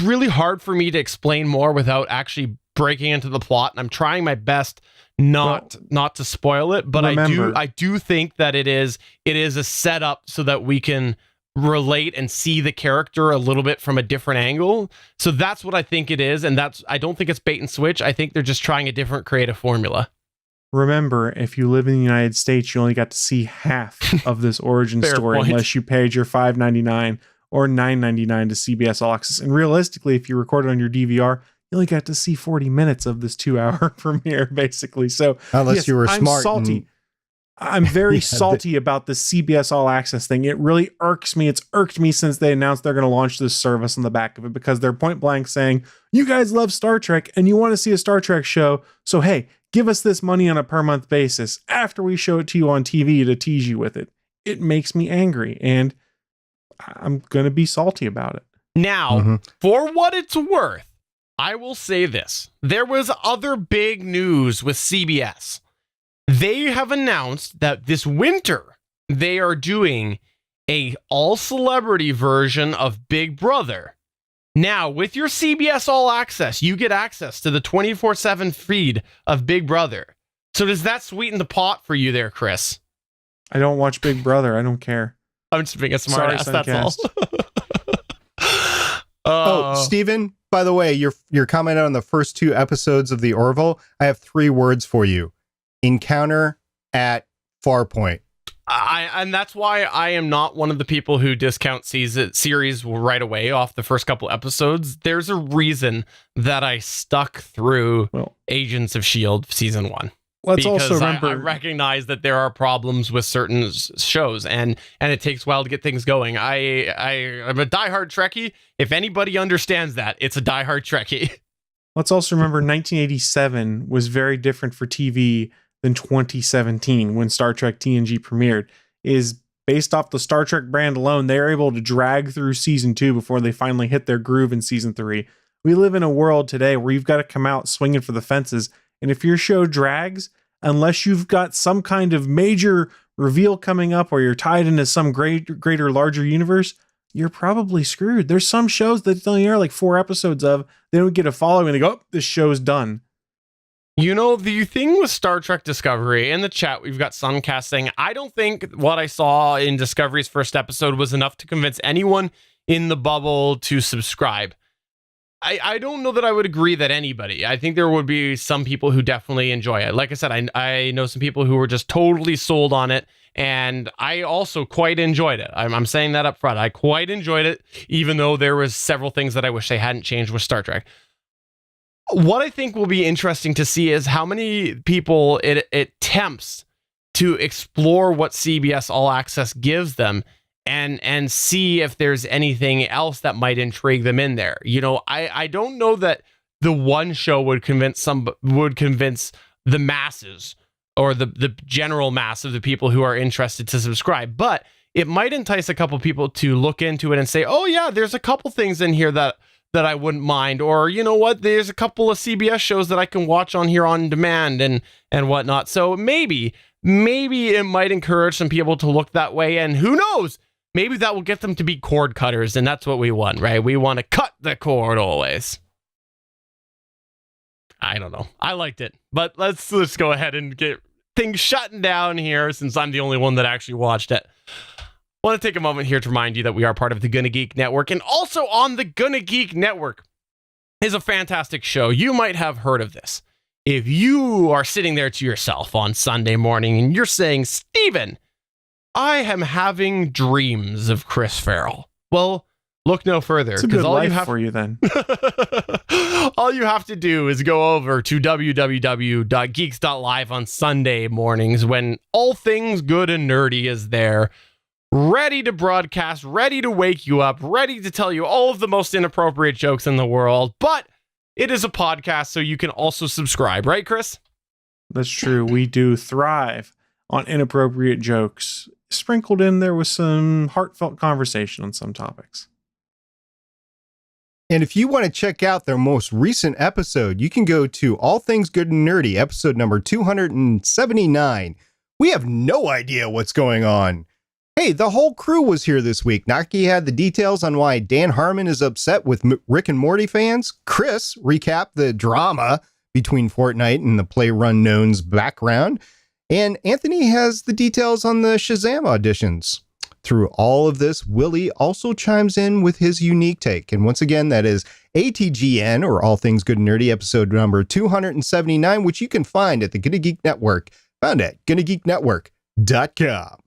really hard for me to explain more without actually breaking into the plot. And I'm trying my best not to spoil it, but I do think that it is a setup so that we can relate and see the character a little bit from a different angle. So that's what I think it is, and I don't think it's bait and switch. I think they're just trying a different creative formula. Remember, if you live in the United States, you only got to see half of this origin story point. Unless you paid your $5.99 or $9.99 to CBS All Access. And realistically, if you record it on your DVR, you only got to see 40 minutes of this 2-hour premiere, basically. So unless you were I'm smart, salty. I'm very salty about the CBS All Access thing. It really irks me. It's irked me since they announced they're going to launch this service on the back of it, because they're point blank saying, you guys love Star Trek and you want to see a Star Trek show. So, hey, give us this money on a per month basis after we show it to you on TV to tease you with it. It makes me angry, and I'm going to be salty about it. Now, for what it's worth, I will say this. There was other big news with CBS. They have announced that this winter they are doing a all-celebrity version of Big Brother. Now, with your CBS All Access, you get access to the 24/7 feed of Big Brother. So does that sweeten the pot for you there, Chris? I don't watch Big Brother. I don't care. I'm just being a smart ass, that's all. Steven, by the way, your comment on the first 2 episodes of The Orville, I have 3 words for you. Encounter at Farpoint. And that's why I am not one of the people who discount series right away off the first couple episodes. There's a reason that I stuck through Agents of S.H.I.E.L.D. season 1. Let's also remember, I recognize that there are problems with certain shows, and it takes a while to get things going. I'm a diehard Trekkie. If anybody understands that, it's a diehard Trekkie. Let's also remember 1987 was very different for TV than 2017 when Star Trek TNG premiered. Is based off the Star Trek brand alone, they were able to drag through season 2 before they finally hit their groove in season 3. We live in a world today where you've got to come out swinging for the fences, and if your show drags, unless you've got some kind of major reveal coming up or you're tied into some greater, larger universe, you're probably screwed. There's some shows that only air like 4 episodes of, they don't get a following and they go, oh, this show's done. You know, the thing with Star Trek Discovery, in the chat, we've got Suncast saying, I don't think what I saw in Discovery's first episode was enough to convince anyone in the bubble to subscribe. I don't know that I would agree that anybody. I think there would be some people who definitely enjoy it. Like I said, I know some people who were just totally sold on it, and I also quite enjoyed it. I'm saying that up front. I quite enjoyed it, even though there was several things that I wish they hadn't changed with Star Trek. What I think will be interesting to see is how many people it tempts to explore what CBS All Access gives them and see if there's anything else that might intrigue them in there. You know, I don't know that the one show would convince the masses or the general mass of the people who are interested to subscribe, but it might entice a couple people to look into it and say, oh yeah, there's a couple things in here that I wouldn't mind, or you know what, there's a couple of CBS shows that I can watch on here on demand and whatnot. So maybe it might encourage some people to look that way, and who knows, maybe that will get them to be cord cutters, and that's what we want, right? We want to cut the cord always. I don't know. I liked it, but let's go ahead and get things shutting down here since I'm the only one that actually watched it. I want to take a moment here to remind you that we are part of the Gonna Geek Network, and also on the Gonna Geek Network is a fantastic show. You might have heard of this. If you are sitting there to yourself on Sunday morning and you're saying, Steven, I am having dreams of Chris Ferrell. Well, look no further. It's a good life for you then. All you have to do is go over to www.geeks.live on Sunday mornings when all things good and nerdy is there, ready to broadcast, ready to wake you up, ready to tell you all of the most inappropriate jokes in the world. But it is a podcast, so you can also subscribe, right, Chris? That's true. We do thrive on inappropriate jokes, sprinkled in there with some heartfelt conversation on some topics. And if you want to check out their most recent episode, you can go to All Things Good and Nerdy, episode number 279. We have no idea what's going on. Hey, the whole crew was here this week. Naki had the details on why Dan Harmon is upset with Rick and Morty fans. Chris recapped the drama between Fortnite and the Play Run Known's background. And Anthony has the details on the Shazam auditions. Through all of this, Willie also chimes in with his unique take. And once again, that is ATGN, or All Things Good and Nerdy, episode number 279, which you can find at the Gonna Geek Network, found at GonnaGeekNetwork.com.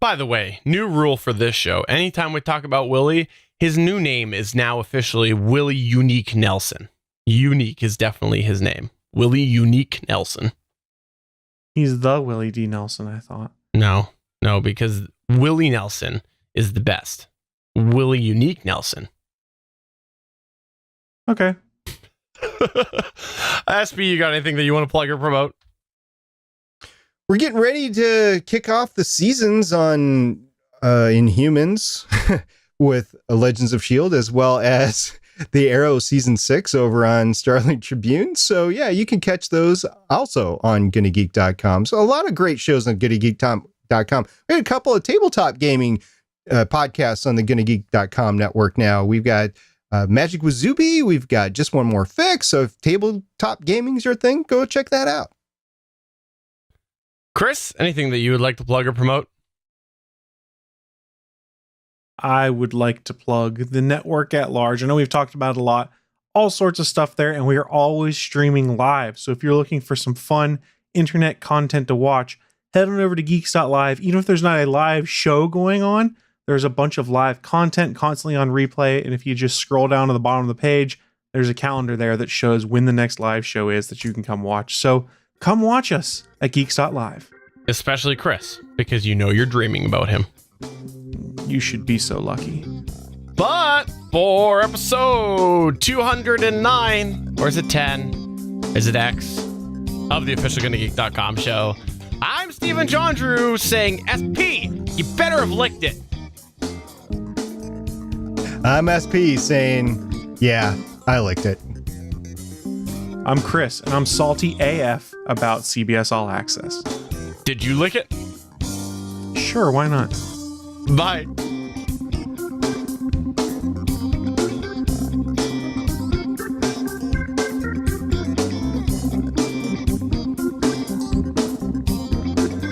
By the way, new rule for this show. Anytime we talk about Willie, his new name is now officially Willie Unique Nelson. Unique is definitely his name. Willie Unique Nelson. He's the Willie D. Nelson, I thought. No, because Willie Nelson is the best. Willie Unique Nelson. Okay. SB, you got anything that you want to plug or promote? We're getting ready to kick off the seasons on Inhumans with Legends of S.H.I.E.L.D. as well as the Arrow Season 6 over on Starling Tribune. So yeah, you can catch those also on GonnaGeek.com. So a lot of great shows on GonnaGeek.com. We had a couple of tabletop gaming podcasts on the GonnaGeek.com network now. We've got Magic with Zuby. We've got Just One More Fix. So if tabletop gaming is your thing, go check that out. Chris, anything that you would like to plug or promote? I would like to plug the network at large. I know we've talked about it a lot, all sorts of stuff there, and we are always streaming live. So if you're looking for some fun internet content to watch, head on over to geeks.live. Even if there's not a live show going on, there's a bunch of live content constantly on replay. And if you just scroll down to the bottom of the page, there's a calendar there that shows when the next live show is that you can come watch. So come watch us at geeks.live. Especially Chris, because you know you're dreaming about him. You should be so lucky. But for episode 209, or is it 10? Is it X? Of the official GonnaGeek.com show, I'm Steven Jondrew saying, SP, you better have licked it. I'm SP saying, yeah, I licked it. I'm Chris, and I'm salty AF about CBS All Access. Did you lick it? Sure, why not? Bye.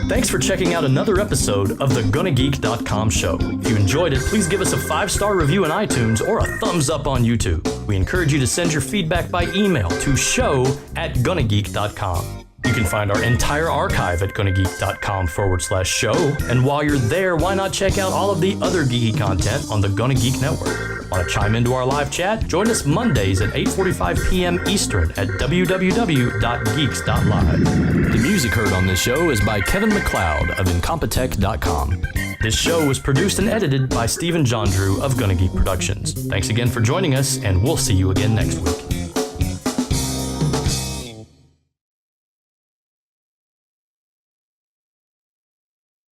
Thanks for checking out another episode of the GonnaGeek.com show. If you enjoyed it, please give us a 5-star review on iTunes or a thumbs up on YouTube. We encourage you to send your feedback by email to show@gonnageek.com. You can find our entire archive at gonnageek.com/show. And while you're there, why not check out all of the other geeky content on the Gonna Geek Network? Want to chime into our live chat? Join us Mondays at 8:45 p.m. Eastern at www.geeks.live. The music heard on this show is by Kevin MacLeod of Incompetech.com. This show was produced and edited by Stephen Jondrew of Gonna Geek Productions. Thanks again for joining us, and we'll see you again next week.